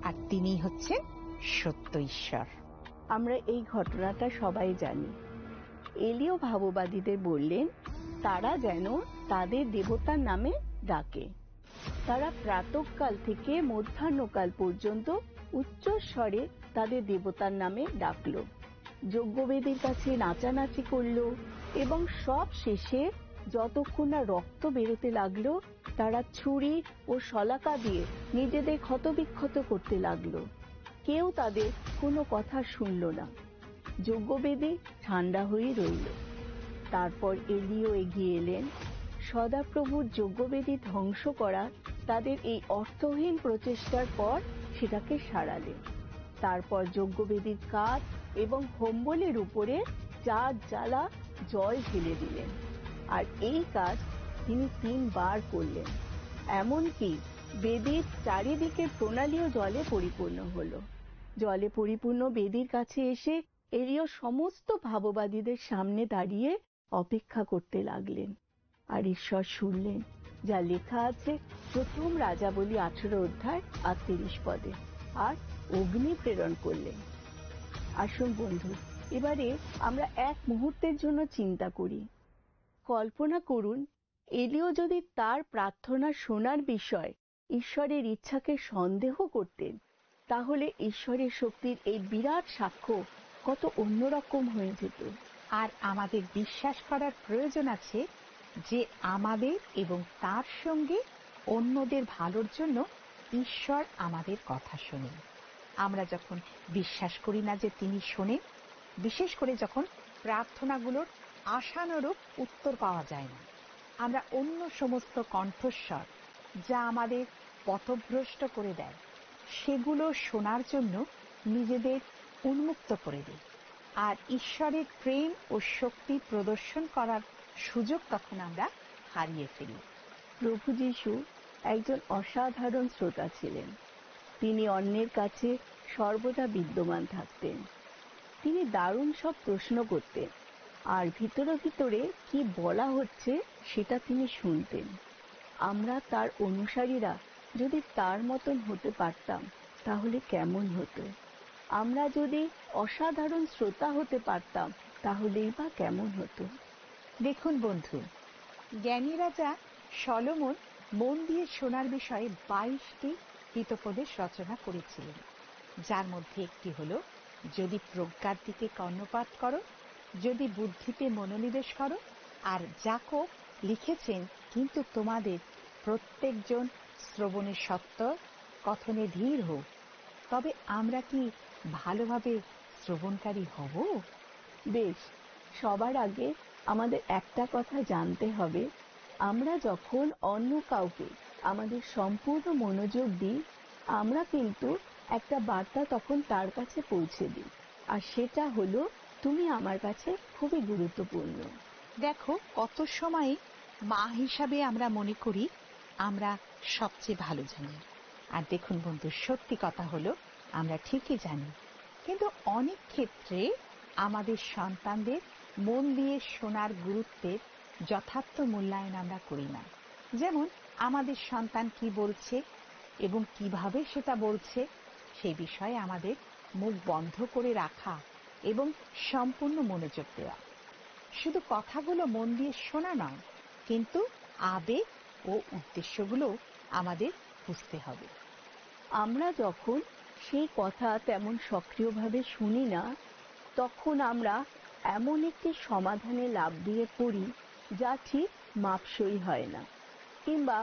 আর তিনি হচ্ছেন সত্য ঈশ্বর। আমরা এই ঘটনাটা সবাই জানি। এলিও ভাববাদীদের বললেন তারা যেন তাদের দেবতার নামে ডাকে। তারা প্রাতঃকাল থেকে মধ্যাহ্নকাল পর্যন্ত উচ্চস্বরে তাদের দেবতার নামে ডাকল, যজ্ঞবেদীর কাছে নাচানাচি করল এবং সব শেষে যতক্ষণ না রক্ত বেরোতে লাগলো তারা ছুরি ও শলাকা দিয়ে নিজেদের ক্ষতবিক্ষত করতে লাগলো। কেউ তাদের কোনো কথা শুনল না। যজ্ঞবেদী ঠান্ডা হয়ে রইল। তারপর এলিও এগিয়ে এলেন। সদাপ্রভুর যজ্ঞবেদী ধ্বংস করা তাদের এই অর্থহীন প্রচেষ্টার পর সেটাকে সারালেন। তারপর যজ্ঞবেদীর কাঠ এবং হোমবলির উপরে 4 জ্বালা জল ঢেলে দিলেন, আর এই কাজ তিনি 3 বার করলেন। এমনকি বেদির চারিদিকে প্রণালীও জলে পরিপূর্ণ হলো। জলে পরিপূর্ণ বেদির কাছে এসে এলিও সমস্ত ভাববাদীদের সামনে দাঁড়িয়ে অপেক্ষা করতে লাগলেন। আর ঈশ্বর শুনলেন, যা লেখা আছে প্রথম রাজাবলী 18 অধ্যায় 38 পদে, আর অগ্নি প্রেরণ করলেন। আসুন বন্ধু, এবারে আমরা এক মুহূর্তের জন্য চিন্তা করি। কল্পনা করুন, এলিও যদি তার প্রার্থনা শোনার বিষয় ঈশ্বরের ইচ্ছাকে সন্দেহ করতেন, তাহলে ঈশ্বরের শক্তির এই বিরাট সাক্ষ্য কত অন্যরকম হয়ে যেত। আর আমাদের বিশ্বাস করার প্রয়োজন আছে যে আমাদের এবং তার সঙ্গে অন্যদের ভালোর জন্য ঈশ্বর আমাদের কথা শোনেন। আমরা যখন বিশ্বাস করি না যে তিনি শোনেন, বিশেষ করে যখন প্রার্থনাগুলোর আশানুরূপ উত্তর পাওয়া যায় না, আমরা অন্য সমস্ত কণ্ঠস্বর যা আমাদের পথভ্রষ্ট করে দেয় সেগুলো শোনার জন্য নিজেদের উন্মুক্ত করে দিই, আর ঈশ্বরের প্রেম ও শক্তি প্রদর্শন করার সুযোগ তখন আমরা হারিয়ে ফেলি। প্রভু যীশু একজন অসাধারণ শ্রোতা ছিলেন। তিনি অন্যের কাছে সর্বদা বিদ্যমান থাকতেন। তিনি দারুণ সব প্রশ্ন করতেন, আর ভিতরে ভিতরে কি বলা হচ্ছে সেটা তিনি শুনতেন। আমরা তার অনুসারীরা যদি তার মতন হতে পারতাম তাহলে কেমন হতো? আমরা যদি অসাধারণ শ্রোতা হতে পারতাম তাহলেই বা কেমন হতো? দেখুন বন্ধু, জ্ঞানী রাজা সলোমন মন দিয়ে শোনার বিষয়ে 22টি হিতোপদেশ রচনা করেছিলেন, যার মধ্যে একটি হলো, যদি প্রজ্ঞার দিকে কর্ণপাত করো, যদি বুদ্ধিতে মনোনিবেশ করো। আর যাকোব লিখেছেন, কিন্তু তোমাদের প্রত্যেকজন শ্রবণে সত্য, কথনে ধীর হোক। তবে আমরা কি ভালোভাবে শ্রবণকারী হব? বেশ, সবার আগে আমাদের একটা কথা জানতে হবে, আমরা যখন অন্য কাউকে আমাদের সম্পূর্ণ মনোযোগ দিই, আমরা কিন্তু একটা বার্তা তখন তার কাছে পৌঁছে দিই, আর সেটা হলো, তুমি আমার কাছে খুবই গুরুত্বপূর্ণ। দেখো, কত সময় মা হিসাবে আমরা মনে করি আমরা সবচেয়ে ভালো জানি। আর দেখুন বন্ধু, সত্যি কথা হলো আমরা ঠিকই জানি, কিন্তু অনেক ক্ষেত্রে আমাদের সন্তানদের মন দিয়ে শোনার গুরুত্বের যথার্থ মূল্যায়ন আমরা করি না। যেমন আমাদের সন্তান কি বলছে এবং কিভাবে সেটা বলছে সেই বিষয়ে আমাদের মুখ বন্ধ করে রাখা এবং সম্পূর্ণ মনোযোগ দেওয়া। শুধু কথাগুলো মন দিয়ে শোনা নয়, কিন্তু আবেগ ও উদ্দেশ্যগুলো আমাদের বুঝতে হবে। আমরা যখন সেই কথা তেমন সক্রিয়ভাবে শুনি না, তখন আমরা এমন একটি সমাধানে লাফ দিয়ে পড়ি যা ঠিক মাপসই হয় না, কিংবা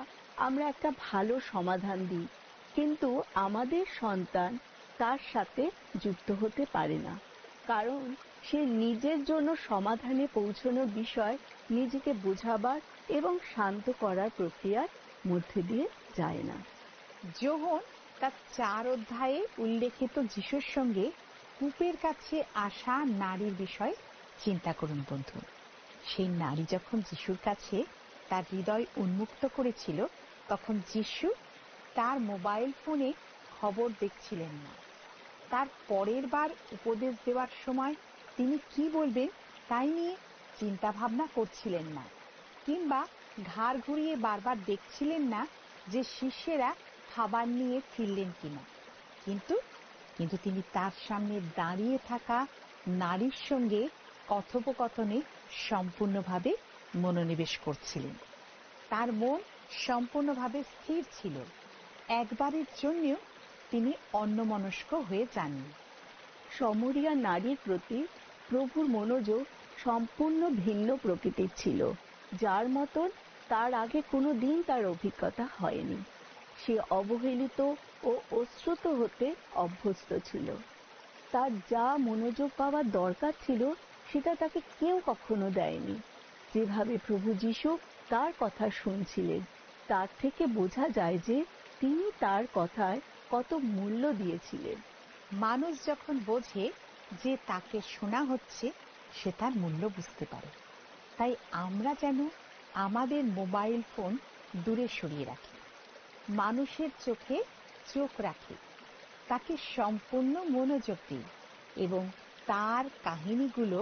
আমরা একটা ভালো সমাধান দিই, কিন্তু আমাদের সন্তান তার সাথে যুক্ত হতে পারে না, কারণ সে নিজের জন্য সমাধানে পৌঁছানোর বিষয় নিজেকে বোঝাবার এবং শান্ত করার প্রক্রিয়ার মধ্যে দিয়ে যায় না। যোহন তার 4 অধ্যায়ে উল্লেখিত যিশুর সঙ্গে কূপের কাছে আসা নারীর বিষয় চিন্তা করুন বন্ধু। সেই নারী যখন যিশুর কাছে তার হৃদয় উন্মুক্ত করেছিল, তখন যিশু তার মোবাইল ফোনে খবর দেখছিলেন না। তার পরের বার উপদেশ দেওয়ার সময় তিনি কি বলবেন তাই নিয়ে চিন্তা ভাবনা করছিলেন না, কিংবা ঘাড় ঘুরিয়ে বারবার দেখছিলেন না যে শিষ্যেরা খাবার নিয়ে ফিরলেন কিনা, কিন্তু তিনি তার সামনে দাঁড়িয়ে থাকা নারীর সঙ্গে কথোপকথনে সম্পূর্ণভাবে মনোনিবেশ করছিলেন। তার মন সম্পূর্ণভাবে স্থির ছিল। একবারের জন্যও তিনি অন্যমনস্ক হয়ে যাননি। সমরিয়া নারীর প্রতি প্রভুর মনোযোগ সম্পূর্ণ ভিন্ন প্রকৃতির ছিল, যার মতন তার আগে কোনো দিন তার অভিজ্ঞতা হয়নি। সে অবহেলিত ও অশ্রুত হতে অভ্যস্ত ছিল। তার যা মনোযোগ পাওয়ার দরকার ছিল সেটা তাকে কেউ কখনো দেয়নি। যেভাবে প্রভু যীশু তার কথা শুনছিলেন, তার থেকে বোঝা যায় যে তিনি তার কথায় কত মূল্য দিয়েছিলেন। মানুষ যখন বোঝে যে তাকে শোনা হচ্ছে, সে তার মূল্য বুঝতে পারে। তাই আমরা যেন আমাদের মোবাইল ফোন দূরে সরিয়ে রাখি, মানুষের চোখে চোখ রাখি, তাকে সম্পূর্ণ মনোযোগ দিই এবং তার কাহিনীগুলো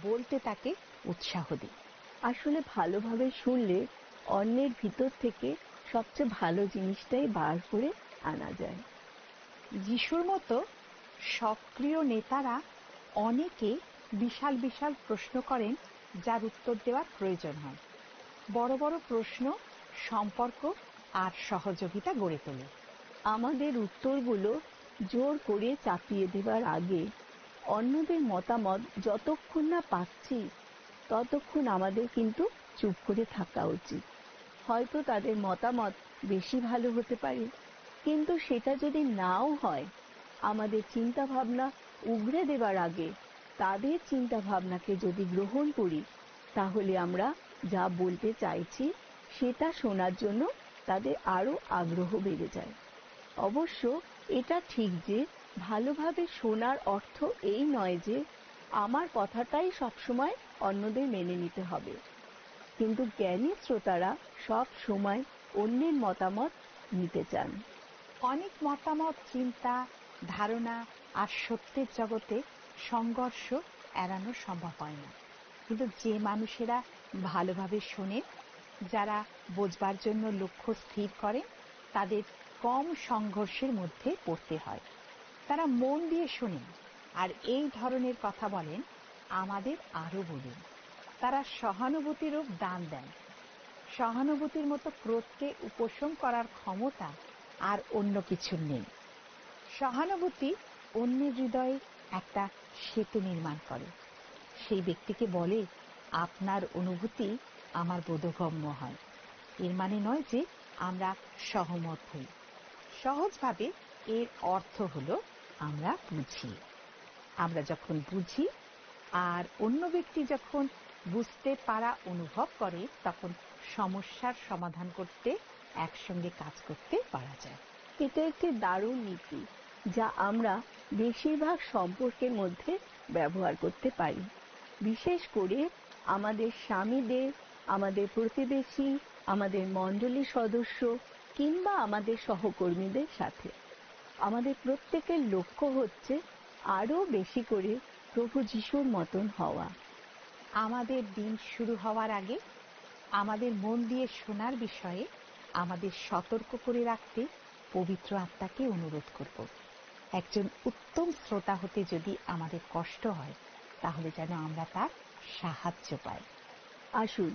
বলতে তাকে উৎসাহ দিই। আসলে ভালোভাবে শুনলে অন্যের ভিতর থেকে সবচেয়ে ভালো জিনিসটাই বার করে আনা যায়। যিশুর মতো সক্রিয় নেতারা অনেকে বিশাল বিশাল প্রশ্ন করেন, যার উত্তর দেওয়ার প্রয়োজন হয়। বড় বড় প্রশ্ন সম্পর্ক আর সহযোগিতা গড়ে তোলে। আমাদের উত্তরগুলো জোর করে চাপিয়ে দেওয়ার আগে অন্যদের মতামত যতক্ষণ না পাচ্ছি ততক্ষণ আমাদের কিন্তু চুপ করে থাকা উচিত। হয়তো তাদের মতামত বেশি ভালো হতে পারে, কিন্তু সেটা যদি নাও হয়, আমাদের চিন্তা ভাবনা উগরে দেবার আগে তাদের চিন্তা ভাবনাকে যদি গ্রহণ করি, তাহলে আমরা যা বলতে চাইছি সেটা শোনার জন্য তাদের আরো আগ্রহ বেড়ে যায়। অবশ্য এটা ঠিক যে ভালোভাবে শোনার অর্থ এই নয় যে আমার কথাটাই সবসময় অন্যদের মেনে নিতে হবে। কিন্তু জ্ঞানী শ্রোতারা সব সময় অন্যের মতামত নিতে চান। অনেক মতামত, চিন্তা, ধারণা আর সত্যের জগতে সংঘর্ষ এড়ানো সম্ভব হয় না। কিন্তু যে মানুষেরা ভালোভাবে শোনেন, যারা বোঝবার জন্য লক্ষ্য স্থির করেন, তাদের কম সংঘর্ষের মধ্যে পড়তে হয়। তারা মন দিয়ে শোনেন আর এই ধরনের কথা বলেন, আমাদের আরো বলুন। তারা সহানুভূতিরূপ দান দেন। সহানুভূতির মতো ক্রোধকে উপশম করার ক্ষমতা আর অন্য কিছুর নেই। সহানুভূতি অন্যের হৃদয়ে একটা সেতু নির্মাণ করে। সেই ব্যক্তিকে বলে, আপনার অনুভূতি আমার বোধগম্য হয়। এর মানে নয় যে আমরা সহমত হই। সহজভাবে এর অর্থ হলো আমরা বুঝি। আমরা যখন বুঝি আর অন্য ব্যক্তি যখন বুঝতে পারা অনুভব করে, তখন সমস্যার সমাধান করতে একসঙ্গে কাজ করতে পারা যায়। এটা একটি দারুণ নীতি যা আমরা বেশিরভাগ সম্পর্কের মধ্যে ব্যবহার করতে পারি, বিশেষ করে আমাদের স্বামীদের, আমাদের প্রতিবেশী, আমাদের মণ্ডলীর সদস্য কিংবা আমাদের সহকর্মীদের সাথে। আমাদের প্রত্যেকের লক্ষ্য হচ্ছে আরো বেশি করে প্রভু যীশুর মতন হওয়া। আমাদের দিন শুরু হওয়ার আগে আমাদের মন দিয়ে শোনার বিষয়ে আমাদের সতর্ক করে রাখতে পবিত্র আত্মাকে অনুরোধ করব। একজন উত্তম শ্রোতা হতে যদি আমাদের কষ্ট হয়, তাহলে যেন আমরা তার সাহায্য পাই। আসুন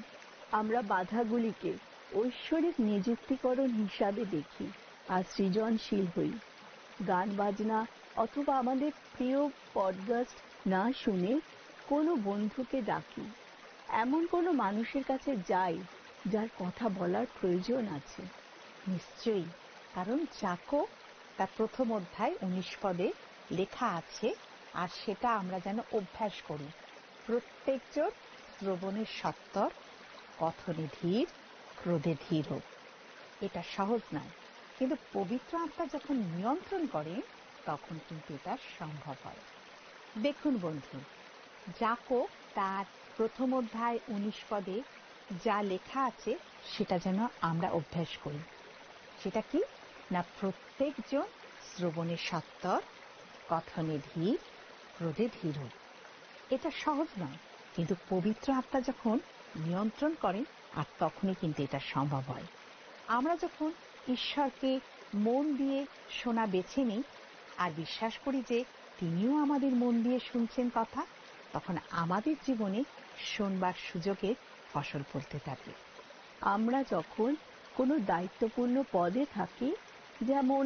আমরা বাধাগুলিকে ঐশ্বরিক নিযুক্তিকরণ হিসাবে দেখি আর সৃজনশীল হই। গান বাজনা অথবা আমাদের প্রিয় পডকাস্ট না শুনে কোনো বন্ধুকে ডাকি, এমন কোনো মানুষের কাছে যাই যার কথা বলার প্রয়োজন আছে। নিশ্চয়ই, কারণ যাকোব তার প্রথম অধ্যায় 19 পদে লেখা আছে, আর সেটা আমরা যেন অভ্যাস করি। প্রত্যেকজন শ্রবণে সত্বর, কথনে ধীর, ক্রোধে ধীর হোক। এটা সহজ নয়, কিন্তু পবিত্র আত্মা যখন নিয়ন্ত্রণ করে, তখন কিন্তু এটা সম্ভব হয়। দেখুন বন্ধু, যাকোব তার প্রথম অধ্যায় 19 পদে যা লেখা আছে সেটা যেন আমরা অভ্যাস করি। সেটা কি না, প্রত্যেকজন শ্রবণে সত্বর, কথনে ধীর, ক্রোধে ধীর হোক। এটা সহজ নয়, কিন্তু পবিত্র আত্মা যখন নিয়ন্ত্রণ করেন, আর তখনই কিন্তু এটা সম্ভব হয়। আমরা যখন ঈশ্বরকে মন দিয়ে শোনা বেছে নিই আর বিশ্বাস করি যে তিনিও আমাদের মন দিয়ে শুনছেন কথা, তখন আমাদের জীবনে শোনবার সুযোগে ফসল ফলতে থাকে। আমরা যখন কোনো দায়িত্বপূর্ণ পদে থাকি, যেমন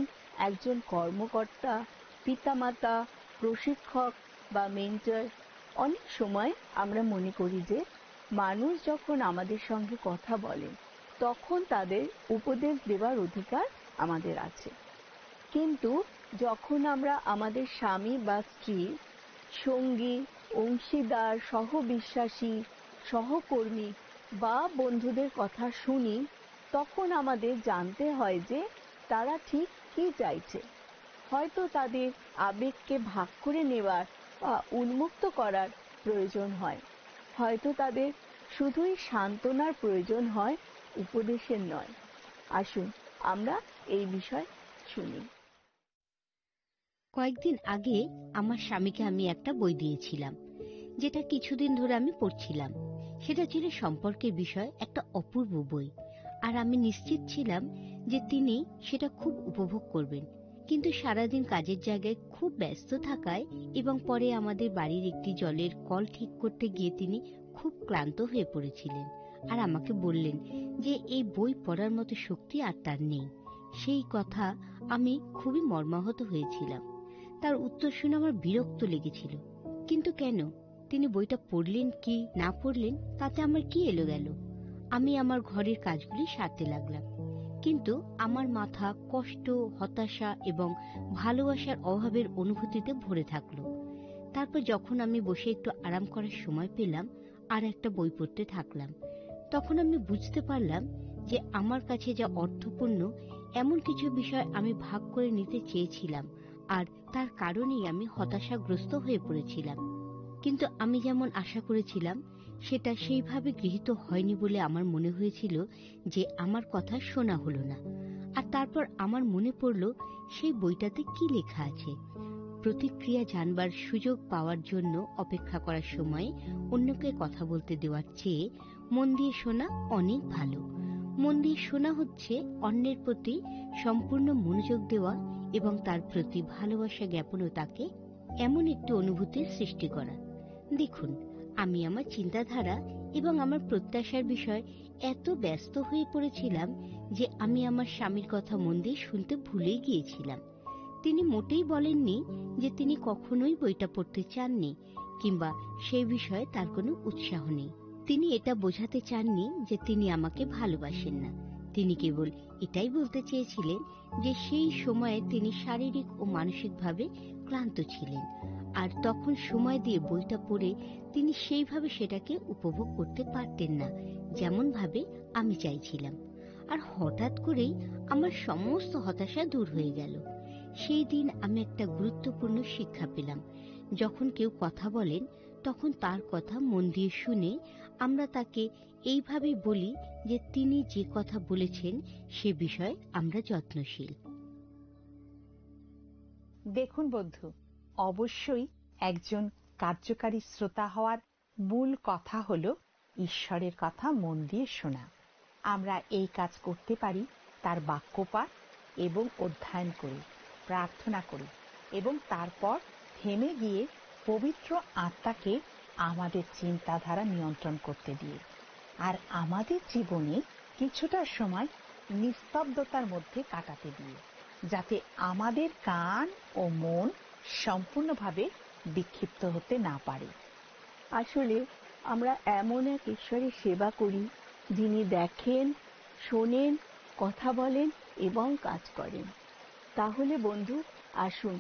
একজন কর্মকর্তা, পিতামাতা, প্রশিক্ষক বা মেন্টর, অনেক সময় আমরা মনে করি যে মানুষ যখন আমাদের সঙ্গে কথা বলেন তখন তাদের উপদেশ দেওয়ার অধিকার আমাদের আছে। কিন্তু যখন আমরা আমাদের স্বামী বা স্ত্রী, সঙ্গী, অংশীদার, সহবিশ্বাসী, সহকর্মী বা বন্ধুদের কথা শুনি, তখন আমাদের জানতে হয় যে তারা ঠিক কি চাইছে। হয়তো তাদের আবেগকে ভাগ করে নেওয়ার বা উন্মুক্ত করার প্রয়োজন হয়, হয়তো তাদের শুধুই সান্ত্বনার প্রয়োজন হয়, উপদেশের নয়। আসুন আমরা এই বিষয় শুনি। কয়েকদিন আগে আমার স্বামীকে আমি একটা বই দিয়েছিলাম, যেটা কিছুদিন ধরে আমি পড়ছিলাম। সেটা ছিল সম্পর্কের বিষয় একটা অপূর্ব বই, আর আমি নিশ্চিত ছিলাম যে তিনি সেটা খুব উপভোগ করবেন। কিন্তু সারাদিন কাজের জায়গায় খুব ব্যস্ত থাকায় এবং পরে আমাদের বাড়ির একটি জলের কল ঠিক করতে গিয়ে তিনি খুব ক্লান্ত হয়ে পড়েছিলেন, আর আমাকে বললেন যে এই বই পড়ার মতো শক্তি আর তার নেই। সেই কথা আমি খুবই মর্মাহত হয়েছিলাম। তার উত্তর শুনে আমার বিরক্ত লেগেছিল। কিন্তু কেন? তিনি বইটা পড়লেন কি না পড়লেন তাতে আমার কি এলো গেল? আমি আমার ঘরের কাজগুলি সারতে লাগলাম, কিন্তু আমার মাথা কষ্ট, হতাশা এবং ভালোবাসার অভাবের অনুভূতিতে ভরে থাকলো। তারপর যখন আমি বসে একটু আরাম করার সময় পেলাম আর একটা বই পড়তে থাকলাম, তখন আমি বুঝতে পারলাম যে আমার কাছে যা অর্থপূর্ণ এমন কিছু বিষয় আমি ভাগ করে নিতে চেয়েছিলাম, আর তার কারণেই আমি হতাশাগ্রস্ত হয়ে পড়েছিলাম। কিন্তু আমি যেমন আশা করেছিলাম সেটা সেইভাবে গৃহীত হয়নি বলে আমার মনে হয়েছিল যে আমার কথা শোনা হলো না। আর তারপর আমার মনে পড়ল সেই বইটাতে কি লেখা আছে। প্রতিক্রিয়া জানবার সুযোগ পাওয়ার জন্য অপেক্ষা করার সময় অন্যকে কথা বলতে দেওয়ার চেয়ে মন দিয়ে শোনা অনেক ভালো। মন দিয়ে শোনা হচ্ছে অন্যের প্রতি সম্পূর্ণ মনোযোগ দেওয়া এবং তার প্রতি ভালোবাসা জ্ঞাপন ও তাকে এমন একটি অনুভূতির সৃষ্টি করা। দেখুন, আমি আমার চিন্তাধারা এবং আমার প্রত্যাশার বিষয় এত ব্যস্ত হয়ে পড়েছিলাম যে আমি আমার স্বামীর কথা মন দিয়ে শুনতে ভুলেই গিয়েছিলাম। তিনি মোটেই বলেননি যে তিনি কখনোই বইটা পড়তে চাননি কিংবা সেই বিষয়ে তার কোনো উৎসাহ নেই। তিনি এটা বোঝাতে চাননি যে তিনি আমাকে ভালোবাসেন না। তিনি কেবল এটাই বলতে চেয়েছিলেন যে সেই সময়ে তিনি শারীরিক ও মানসিকভাবে ক্লান্ত ছিলেন, আর তখন সময় দিয়ে বইটা পড়ে তিনি সেইভাবে সেটাকে উপভোগ করতে পারতেন না যেমন ভাবে আমি চাইছিলাম। আর হঠাৎ করেই আমার সমস্ত হতাশা দূর হয়ে গেল। সেই দিন আমি একটা গুরুত্বপূর্ণ শিক্ষা পেলাম। যখন কেউ কথা বলেন তখন তার কথা মন দিয়ে শুনে আমরা তাকে এইভাবে বলি যে তিনি যে কথা বলেছেন সে বিষয়ে আমরা যত্নশীল। দেখুন বন্ধু, অবশ্যই একজন কার্যকারী শ্রোতা হওয়ার মূল কথা হলো ঈশ্বরের কথা মন দিয়ে শোনা। আমরা এই কাজ করতে পারি তার বাক্যপাঠ এবং অধ্যয়ন করে, প্রার্থনা করে এবং তারপর থেমে গিয়ে পবিত্র আত্মাকে আমাদের চিন্তাধারা নিয়ন্ত্রণ করতে দিয়ে, আর আমাদের জীবনে কিছুটা সময় নিস্তব্ধতার মধ্যে কাটাতে দিয়ে, যাতে আমাদের কান ও মন সম্পূর্ণভাবে বিক্ষিপ্ত হতে না পারে। আসলে আমরা এমন এক ঈশ্বরের সেবা করি যিনি দেখেন, শোনেন, কথা বলেন এবং কাজ করেন। তাহলে বন্ধু, আসুন